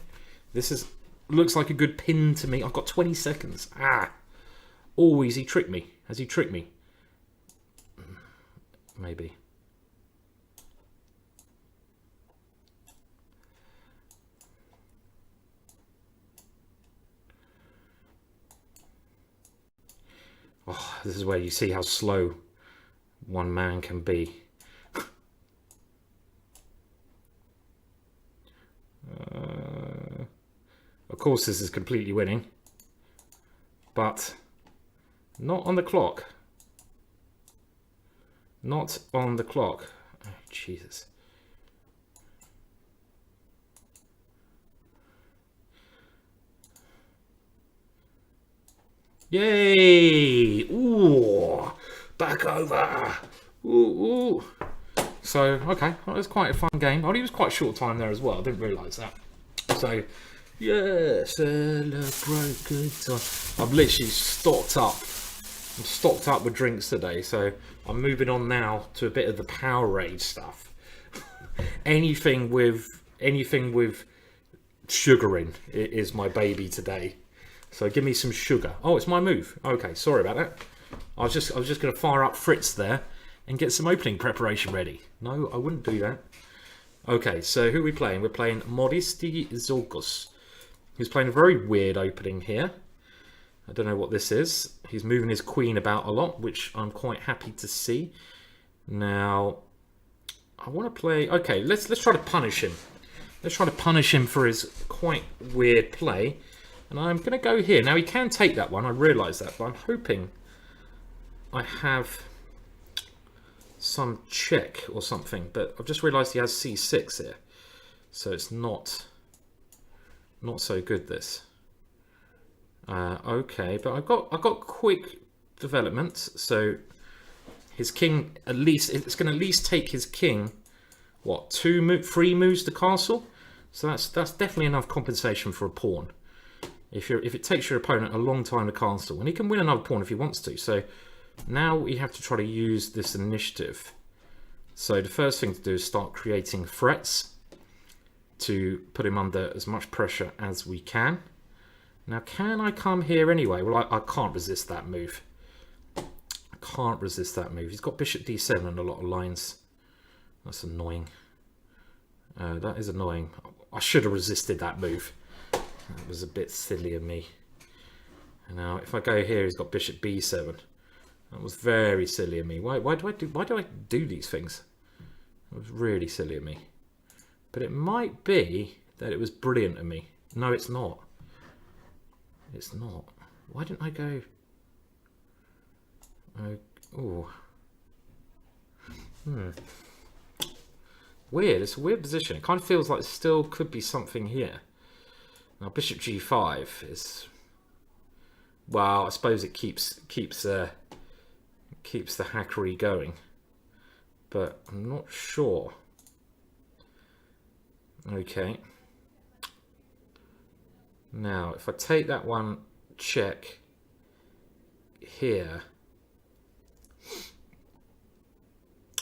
This is looks like a good pin to me. I've got 20 seconds. Ah! Oh, has he tricked me? Has he tricked me? Maybe. Oh, this is where you see how slow one man can be. Of course, this is completely winning, but not on the clock. Not on the clock. Oh, Jesus. Yay! Ooh, back over. Ooh, ooh. So, okay, well, it was quite a fun game. Oh, it was quite a short time there as well. I didn't realise that. So, yeah, celebrate good time. I've literally stocked up. I'm stocked up with drinks today, so I'm moving on now to a bit of the Powerade stuff. anything with sugar in is my baby today. So give me some sugar. Oh, it's my move. Okay, sorry about that. I was just going to fire up Fritz there and get some opening preparation ready. No, I wouldn't do that. Okay, so who are we playing? We're playing Modisti Zolkos, who's playing a very weird opening here. I don't know what this is. He's moving his queen about a lot, which I'm quite happy to see. Now, I want to play... Okay, let's try to punish him. Let's try to punish him for his quite weird play. And I'm going to go here. Now, he can take that one. I realise that. But I'm hoping I have some check or something. But I've just realised he has c6 here. So it's not so good, this. Okay, but I've got quick development. So his king, at least, it's going to at least take his king, what, 3 moves to castle? So that's definitely enough compensation for a pawn. If it takes your opponent a long time to castle, and he can win another pawn if he wants to. So now we have to try to use this initiative. So the first thing to do is start creating threats to put him under as much pressure as we can. Now, can I come here anyway? Well, I can't resist that move. I can't resist that move. He's got bishop d7 and a lot of lines. That's annoying. That is annoying. I should have resisted that move. That was a bit silly of me. Now, if I go here, he's got bishop b7. That was very silly of me. Why do I do these things? It was really silly of me. But it might be that it was brilliant of me. No, it's not. It's not. Why didn't I go? Oh. Weird. It's a weird position. It kind of feels like there still could be something here. Now, bishop g5 is. Well, I suppose it keeps the hackery going, but I'm not sure. Okay. Now, if I take that one check here,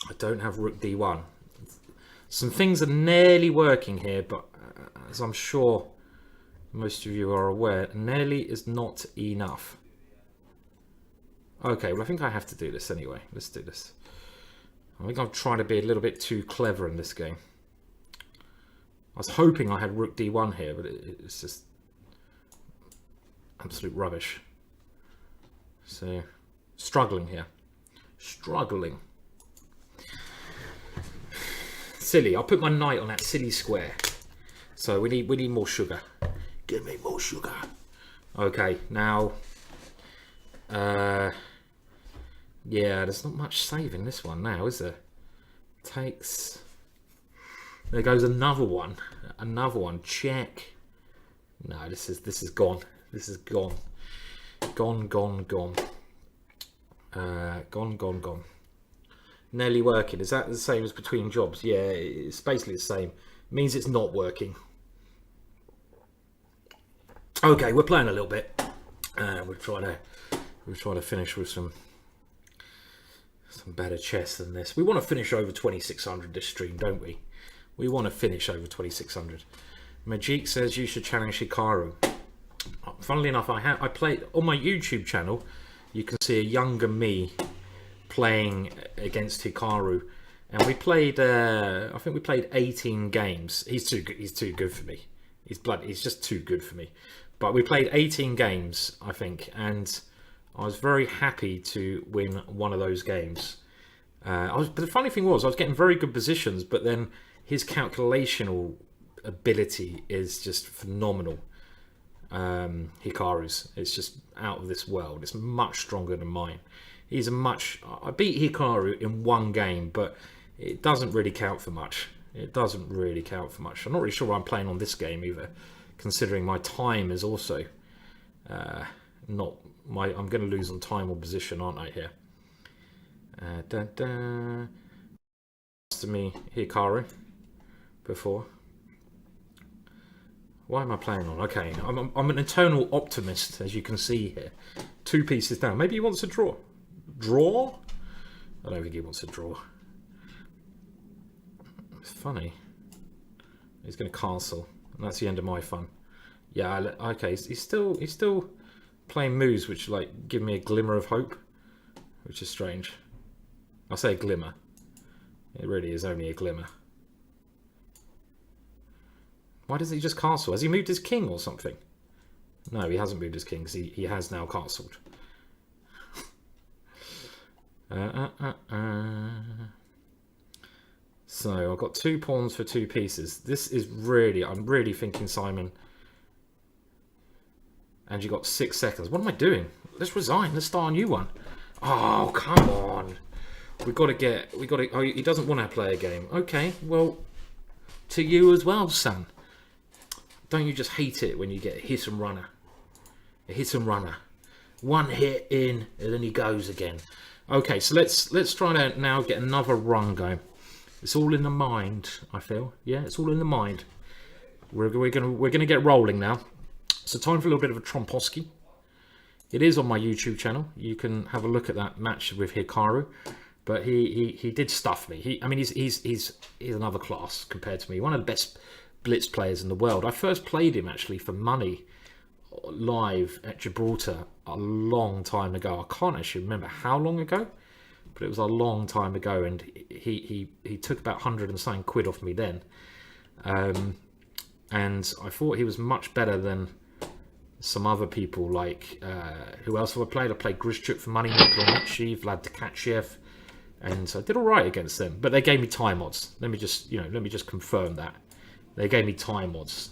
I don't have rook d1. Some things are nearly working here, but as I'm sure most of you are aware, nearly is not enough. Okay, well, I think I have to do this anyway. Let's do this. I think I'm trying to be a little bit too clever in this game. I was hoping I had rook d1 here, but it's just absolute rubbish. So, struggling here. Struggling. Silly. I'll put my knight on that silly square. So we need more sugar. Give me more sugar. Okay, now yeah, there's not much saving this one now, is there? Takes. There goes another one. Another one. Check. No, this is gone. This is gone. Gone. Gone. Nearly working. Is that the same as between jobs? Yeah, it's basically the same. It means it's not working. Okay, we're playing a little bit. We're trying to finish with some better chess than this. We want to finish over 2600 this stream, don't we? We want to finish over 2600. Majik says you should challenge Hikaru. Funnily enough, I played on my YouTube channel. You can see a younger me playing against Hikaru, and we played. I think we played 18 games. He's too good for me. He's just too good for me. But we played 18 games, I think, and I was very happy to win one of those games. But the funny thing was, I was getting very good positions, but then his calculational ability is just phenomenal. Hikaru's, it's just out of this world. It's much stronger than mine. I beat Hikaru in one game, but it doesn't really count for much. It doesn't really count for much. I'm not really sure what I'm playing on this game either, considering my time is also not my. I'm going to lose on time or position, aren't I here? To me, Hikaru before. Why am I playing on? Okay, I'm an eternal optimist, as you can see here. 2 pieces down. Maybe he wants to draw. Draw? I don't think he wants to draw. It's funny. He's going to castle, and that's the end of my fun. Yeah, okay. He's still playing moves which like give me a glimmer of hope, which is strange. I say a glimmer. It really is only a glimmer. Why doesn't he just castle? Has he moved his king or something? No, he hasn't moved his king because he has now castled. So I've got 2 pawns for 2 pieces. This is really, I'm really thinking, Simon. And you got 6 seconds. What am I doing? Let's resign. Let's start a new one. Oh, come on. Oh, he doesn't want to play a game. Okay, well, to you as well, son. Don't you just hate it when you get a hit and runner? A hit and runner. 1 hit in, and then he goes again. Okay, so let's try to now get another run going. It's all in the mind, I feel. Yeah, it's all in the mind. we're gonna get rolling now. So time for a little bit of a Tromposki. It is on my YouTube channel. You can have a look at that match with Hikaru. But he did stuff me. I mean, he's another class compared to me. One of the best Blitz players in the world. I first played him actually for money live at Gibraltar a long time ago. I can't actually remember how long ago, but it was a long time ago, and he took about 100 and something quid off me then. And I thought he was much better than some other people. Like who else have I played? I played Grishchuk for money, Nikolonichi, Vlad Tkachiev. And so I did all right against them, but they gave me time odds. Let me just confirm that they gave me time odds,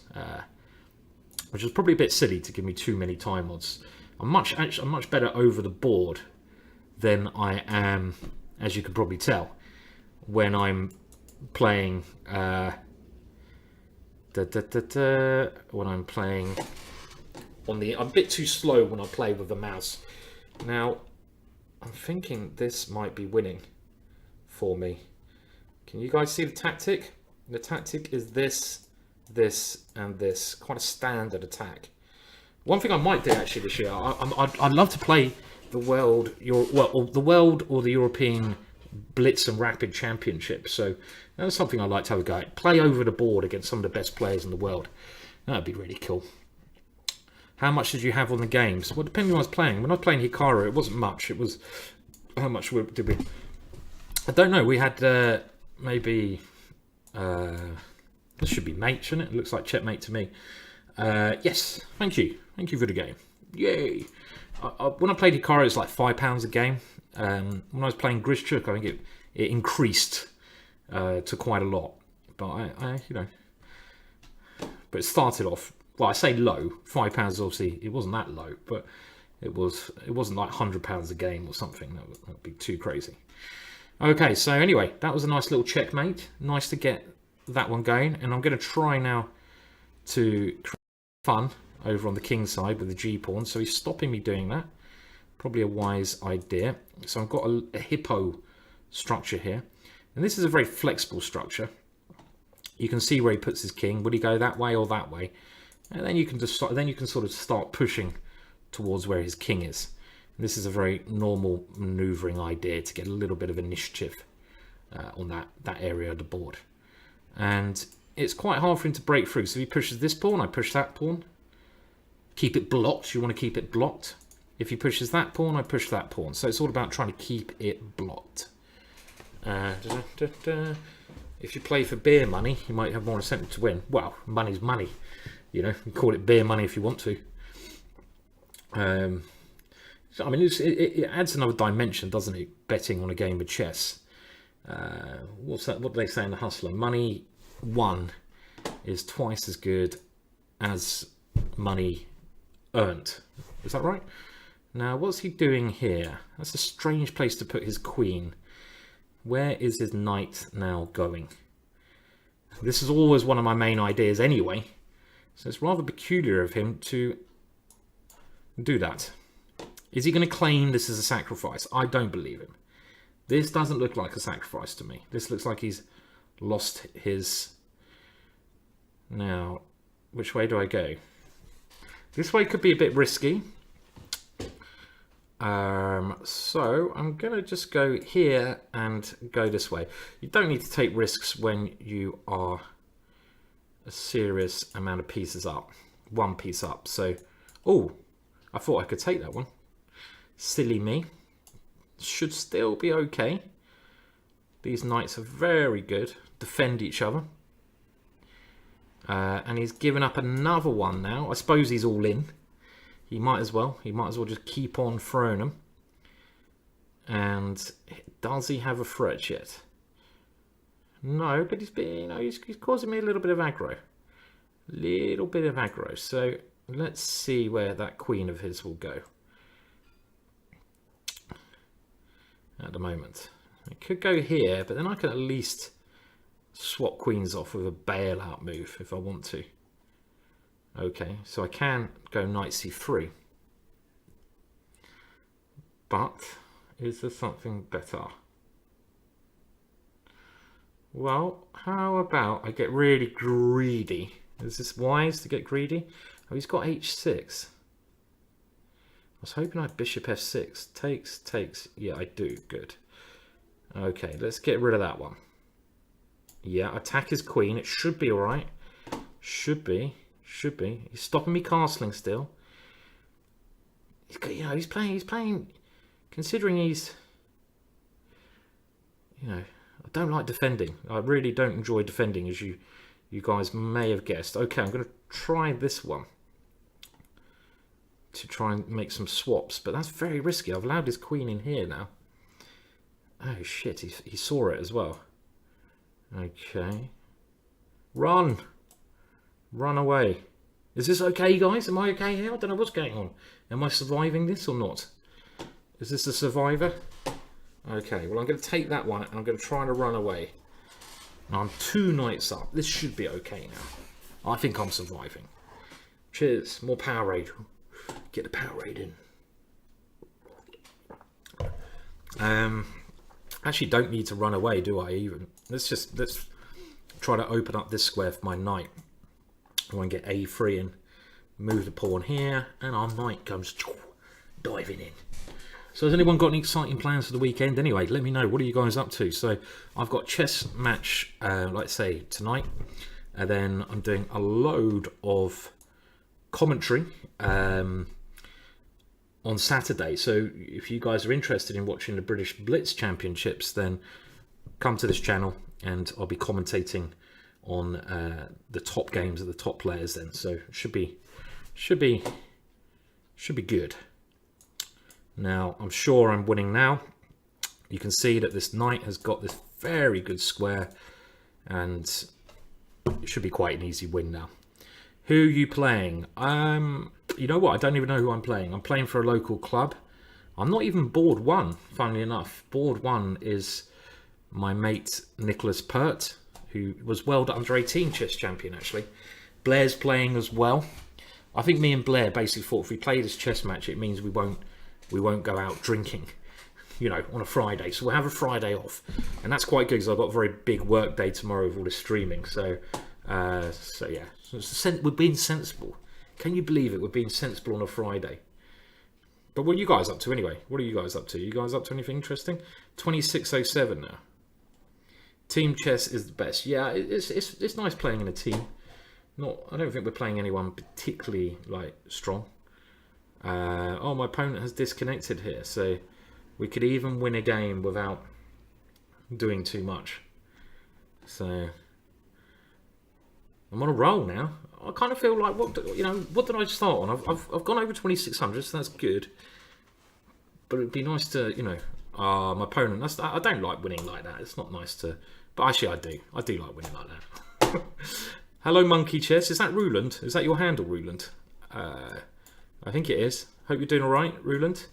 which was probably a bit silly to give me too many time odds. I'm much better over the board than I am, as you can probably tell, when I'm playing. When I'm playing on the, I'm a bit too slow when I play with the mouse. Now, I'm thinking this might be winning for me. Can you guys see the tactic? The tactic is this, this, and this. Quite a standard attack. One thing I might do actually this year, I'd love to play the world, the world or the European Blitz and Rapid Championship. So that's something I'd like to have a go at. Play over the board against some of the best players in the world. That'd be really cool. How much did you have on the games? Well, depending on what I was playing. When I was playing Hikaru, it wasn't much. It was, how much did we? I don't know. We had maybe, this should be mate, shouldn't it? It looks like checkmate to me. Yes, thank you. Thank you for the game. Yay. When I played Hikaru, it's like £5 a game. When I was playing Grishchuk, I think it increased to quite a lot. But I but it started off, well, I say low. £5 obviously, it wasn't that low, but it wasn't like £100 a game or something. That would be too crazy. Okay, so anyway, that was a nice little checkmate. Nice to get that one going, and I'm going to try now to create fun over on the king side with the G pawn. So he's stopping me doing that. Probably a wise idea. So I've got a hippo structure here, and this is a very flexible structure. You can see where he puts his king. Would he go that way or that way? And then you can just sort of start pushing towards where his king is. And this is a very normal maneuvering idea to get a little bit of initiative on that area of the board. And it's quite hard for him to break through. So if he pushes this pawn, I push that pawn. Keep it blocked. You want to keep it blocked. If he pushes that pawn, I push that pawn. So it's all about trying to keep it blocked. If you play for beer money, you might have more incentive to win. Well, money's money. You know, you call it beer money if you want to. So, I mean, it adds another dimension, doesn't it? Betting on a game of chess. What's that? What do they say in The Hustler? Money won is twice as good as money earned. Is that right? Now, what's he doing here? That's a strange place to put his queen. Where is his knight now going? This is always one of my main ideas anyway. So it's rather peculiar of him to do that. Is he going to claim this as a sacrifice? I don't believe him. This doesn't look like a sacrifice to me. This looks like he's lost his... Now, which way do I go? This way could be a bit risky. So I'm going to just go here and go this way. You don't need to take risks when you are a serious amount of pieces up. One piece up. So, oh, I thought I could take that one. Silly me. Should still be okay. These knights are very good. Defend each other. And he's given up another one now. I suppose he's all in. He might as well. He might as well just keep on throwing them. And does he have a threat yet? No, but he's causing me a little bit of aggro. Little bit of aggro. So let's see where that queen of his will go. At the moment. It could go here, but then I can at least swap queens off with a bailout move if I want to. Okay, so I can go knight c3. But is there something better? Well, how about I get really greedy Is this wise to get greedy? Oh, he's got h6. I was hoping I had bishop f6. Takes. Yeah, I do. Good. Okay, let's get rid of that one. Yeah, attack his queen. It should be alright. Should be. He's stopping me castling still. He's playing. Considering he's, I don't like defending. I really don't enjoy defending, as you guys may have guessed. Okay, I'm going to try this one to try and make some swaps, but that's very risky. I've allowed his queen in here now. Oh shit, he saw it as well. Okay. Run away. Is this okay, guys? Am I okay here? I don't know what's going on. Am I surviving this or not? Is this a survivor? Okay, well I'm going to take that one and I'm going to try to run away. Now I'm 2 knights up. This should be okay now. I think I'm surviving. Cheers. More Powerade. Get the Powerade in. Actually don't need to run away, do I even? Let's try to open up this square for my knight. I want to get a3 and move the pawn here, and our knight comes diving in. So has anyone got any exciting plans for the weekend? Anyway, let me know. What are you guys up to? So I've got chess match, let's say tonight, and then I'm doing a load of commentary on Saturday. So if you guys are interested in watching the British Blitz Championships, then come to this channel and I'll be commentating on the top games of the top players then. So should be good. Now I'm sure I'm winning now. You can see that this knight has got this very good square, and it should be quite an easy win now. Who are you playing? You know what? I don't even know who I'm playing. I'm playing for a local club. I'm not even board 1, funnily enough. Board 1 is my mate Nicholas Pert, who was World Under 18 chess champion actually. Blair's playing as well. I think me and Blair basically thought if we play this chess match, it means we won't go out drinking, on a Friday. So we'll have a Friday off, and that's quite good because I've got a very big work day tomorrow with all this streaming. So yeah, we're being sensible. Can you believe it? We're being sensible on a Friday. But what are you guys up to anyway? What are you guys up to? You guys up to anything interesting? 2607 now. Team chess is the best. Yeah, it's nice playing in a team. I don't think we're playing anyone particularly strong. Oh, my opponent has disconnected here, so we could even win a game without doing too much. So I'm on a roll now. I kind of feel like what did I start on? I've gone over 2600, so that's good. But it'd be nice to my opponent. I don't like winning like that. It's not nice to. But actually, I do. I do like winning like that. Hello, Monkey Chess. Is that Ruland? Is that your handle, Ruland? I think it is. Hope you're doing all right, Ruland.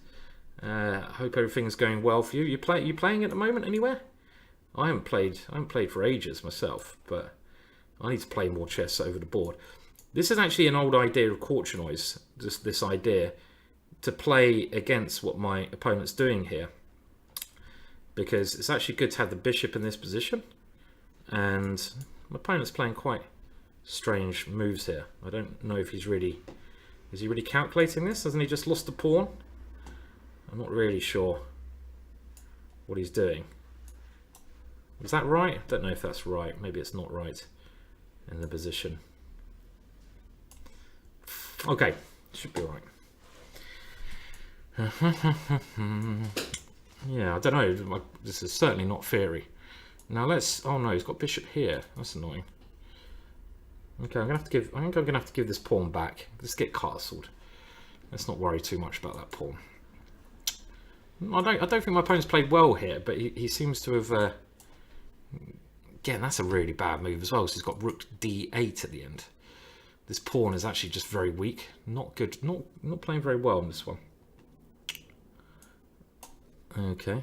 Hope everything's going well for you. You playing at the moment anywhere? I haven't played for ages myself, but I need to play more chess over the board. This is actually an old idea of Korchnoi, just this idea to play against what my opponent's doing here, because it's actually good to have the bishop in this position, and my opponent's playing quite strange moves here. I don't know if is he really calculating this? Hasn't he just lost a pawn? I'm not really sure what he's doing. Is that right? I don't know if that's right. Maybe it's not right in the position. Okay, should be right. Yeah, I don't know. This is certainly not theory. Now let's. Oh no, he's got bishop here. That's annoying. Okay, I think I'm gonna have to give this pawn back. Let's get castled. Let's not worry too much about that pawn. I don't think my opponent's played well here, but he seems to have. Again, that's a really bad move as well. So he's got rook d8 at the end. This pawn is actually just very weak. Not good. Not playing very well on this one. Okay.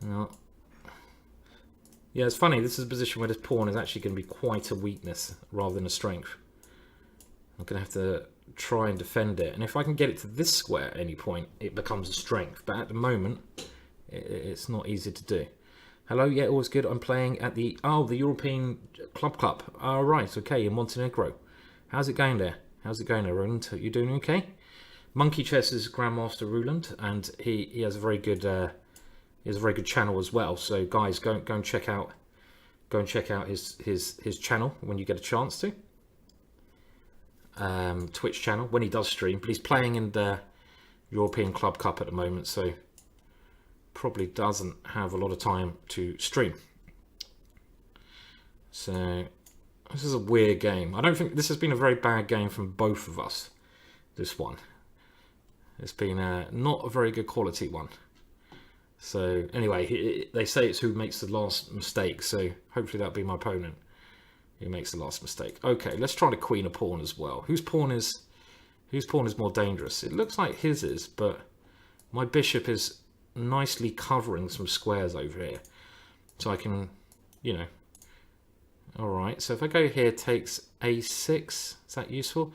Now, yeah, it's funny. This is a position where this pawn is actually going to be quite a weakness rather than a strength. I'm going to have to try and defend it. And if I can get it to this square at any point, it becomes a strength. But at the moment, it's not easy to do. Hello, yeah, all's good. I'm playing at the European Club Cup. All right, okay, in Montenegro. How's it going there? How's it going there, Roland? You doing okay? Monkey Chess is Grandmaster Roland, and he has a very good channel as well. So guys, go and check out his channel when you get a chance to. Twitch channel when he does stream, but he's playing in the European Club Cup at the moment, so probably doesn't have a lot of time to stream. So this is a weird game. I don't think this has been a very bad game from both of us. This one, it's been not a very good quality one. So anyway, they say it's who makes the last mistake, so hopefully that'll be my opponent who makes the last mistake. Okay, let's try to queen a pawn as well. Whose pawn is more dangerous? It looks like his is, but my bishop is nicely covering some squares over here, so I can, you know. All right, so if I go here, takes a6, is that useful?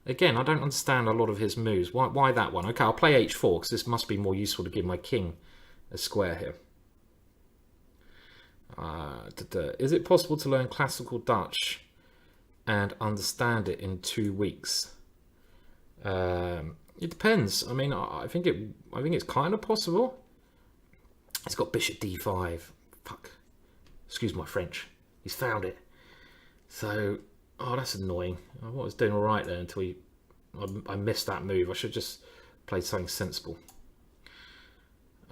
Again, I don't understand a lot of his moves. Why that one? Okay, I'll play h4 because this must be more useful to give my king a square here. Is it possible to learn classical Dutch and understand it in 2 weeks? It depends. I mean, I think it's kind of possible. It's got bishop d5. Fuck. Excuse my French. He's found it. So, oh, that's annoying. I was doing all right there until I missed that move. I should just play something sensible.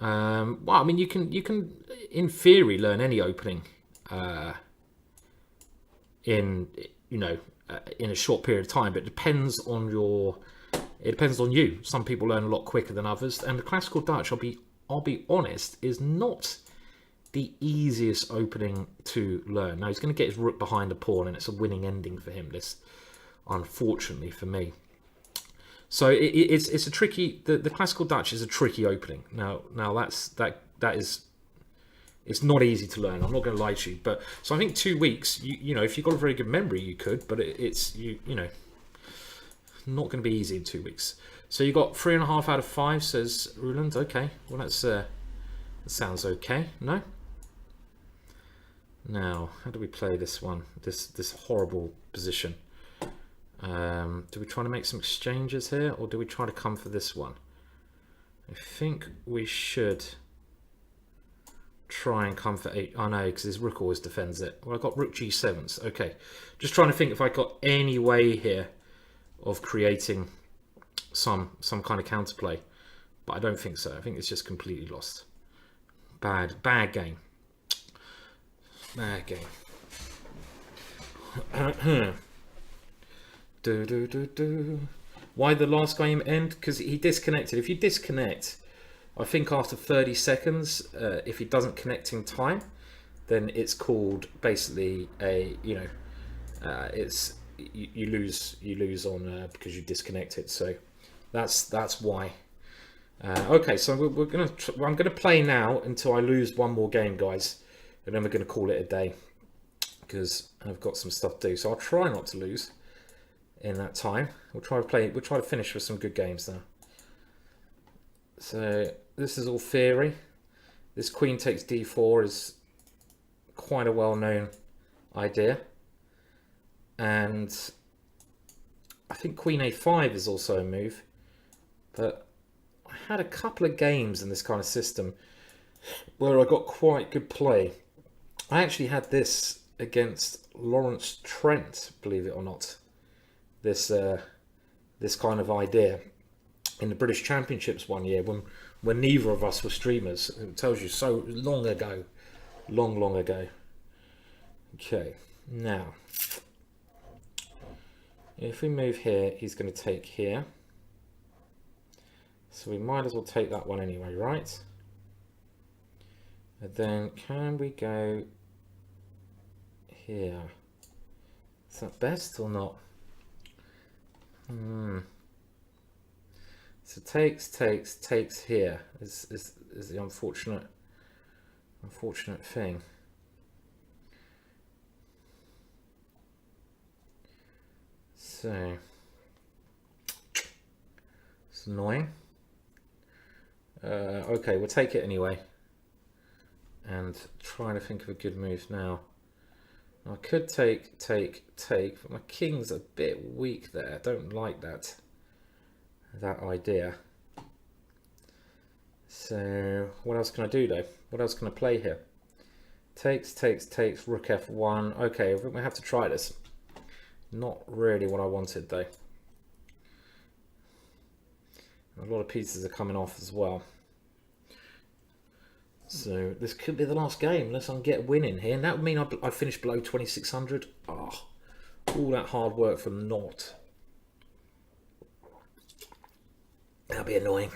Well, I mean, you can in theory learn any opening in a short period of time, but it depends on you. Some people learn a lot quicker than others, and the classical Dutch, I'll be honest, is not the easiest opening to learn. Now he's going to get his rook behind a pawn, and it's a winning ending for him. This, unfortunately for me. So it's a tricky. The classical Dutch is a tricky opening. Now that is. It's not easy to learn. I'm not going to lie to you, but so I think 2 weeks. You know, if you've got a very good memory, you could, but it's not going to be easy in 2 weeks. So you got 3.5 out of 5, says Roland. Okay, well that sounds okay. No. Now, how do we play this one? This horrible position. Do we try to make some exchanges here, or do we try to come for this one? I think we should try and come for 8. I know, because his rook always defends it. Well, I got rook g7s. Okay, just trying to think if I got any way here of creating some kind of counterplay, but I don't think so. I think it's just completely lost. Bad game. Bad game. Why the last game end? Because he disconnected. If you disconnect, I think after 30 seconds, if he doesn't connect in time, then it's called basically a it's you lose on because you disconnected. So that's why. Okay, so I'm gonna play now until I lose one more game, guys, and then we're gonna call it a day because I've got some stuff to do. So I'll try not to lose in that time. We'll try to finish with some good games now. So this is all theory. This queen takes d4 is quite a well-known idea, and I think queen a5 is also a move, but I had a couple of games in this kind of system where I got quite good play. I actually had this against Lawrence Trent, believe it or not. This kind of idea in the British Championships one year when neither of us were streamers. It tells you so long ago, long ago. Okay, now if we move here, he's going to take here. So we might as well take that one anyway, right? And then can we go here? Is that best or not? So takes here is the unfortunate thing. So it's annoying. Okay, we'll take it anyway. and trying to think of a good move now. I could take, but my king's a bit weak there. I don't like that idea. So what else can I do though? What else can I play here? Takes, rook f1. Okay, we have to try this. Not really what I wanted though. A lot of pieces are coming off as well. So this could be the last game unless I can get a win in here. And that would mean I finish below 2600. Oh, all that hard work for naught. That'll be annoying.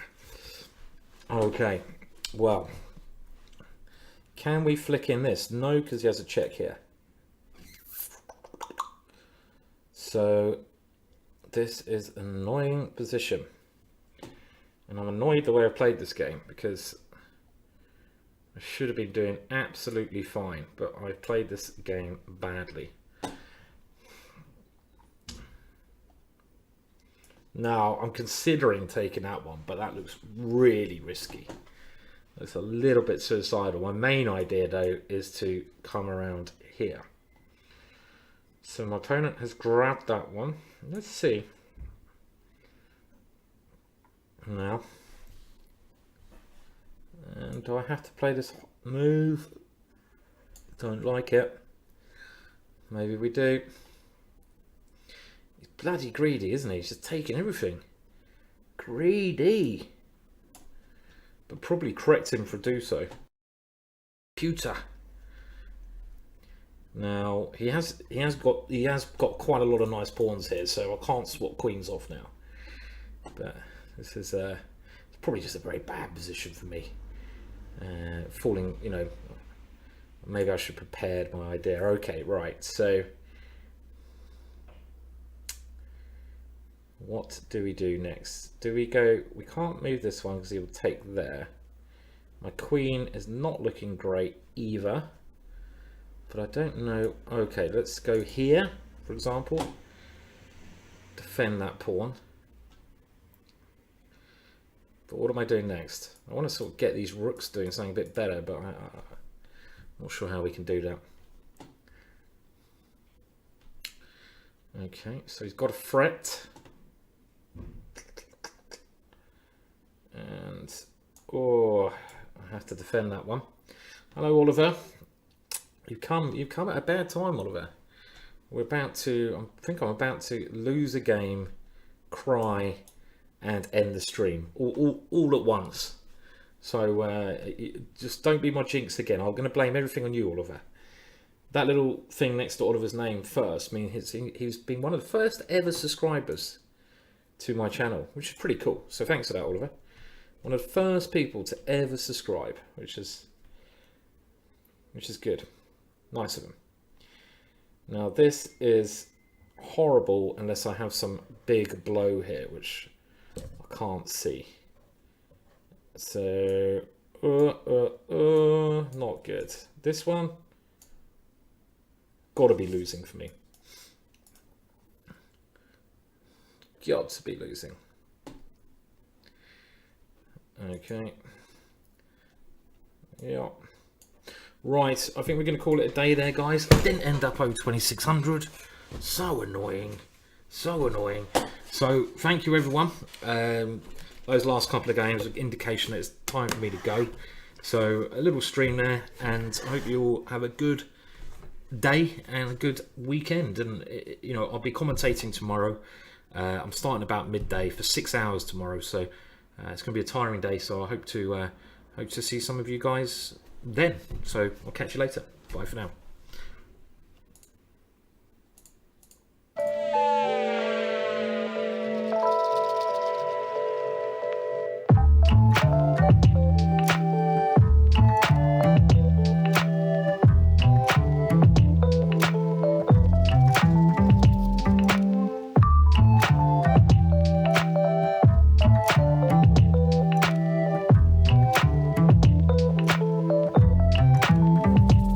Okay, well, can we flick in this? No, because he has a check here. So this is an annoying position. And I'm annoyed the way I played this game because I should have been doing absolutely fine, but I played this game badly. Now, I'm considering taking that one, but that looks really risky. It's a little bit suicidal. My main idea, though, is to come around here. So my opponent has grabbed that one. Let's see. Now. And do I have to play this move? Don't like it. Maybe we do. He's bloody greedy, isn't he? He's just taking everything. Greedy. But probably correct him for do so. Computer. Now he has got quite a lot of nice pawns here, so I can't swap queens off now. But this is it's probably just a very bad position for me. Falling, you know, maybe I should have prepared my idea. Okay, right, so what do we do next? Do we go, we can't move this one because he will take there. My queen is not looking great either, but I don't know. Okay, let's go here, for example, defend that pawn. But what am I doing next? I want to sort of get these rooks doing something a bit better, but I'm not sure how we can do that. Okay, so he's got a threat. And, oh, I have to defend that one. Hello, Oliver. You've come at a bad time, Oliver. We're about to, I think I'm about to lose a game, cry, and end the stream all at once. So just don't be my jinx again. I'm going to blame everything on you, Oliver. That little thing next to Oliver's name first means he's been one of the first ever subscribers to my channel, which is pretty cool. So thanks for that, Oliver. One of the first people to ever subscribe, which is good. Nice of him. Now this is horrible unless I have some big blow here, which I can't see. So not good. This one gotta be losing for me. Got to be losing. Okay. Yeah. Right, I think we're going to call it a day there, guys. I didn't end up over 2600. So annoying. So annoying. So, thank you, everyone. Those last couple of games are an indication that it's time for me to go. So, a little stream there, and I hope you all have a good day and a good weekend. And, you know, I'll be commentating tomorrow. I'm starting about midday for 6 hours tomorrow, so it's going to be a tiring day. So, I hope to see some of you guys then. So I'll catch you later. Bye for now.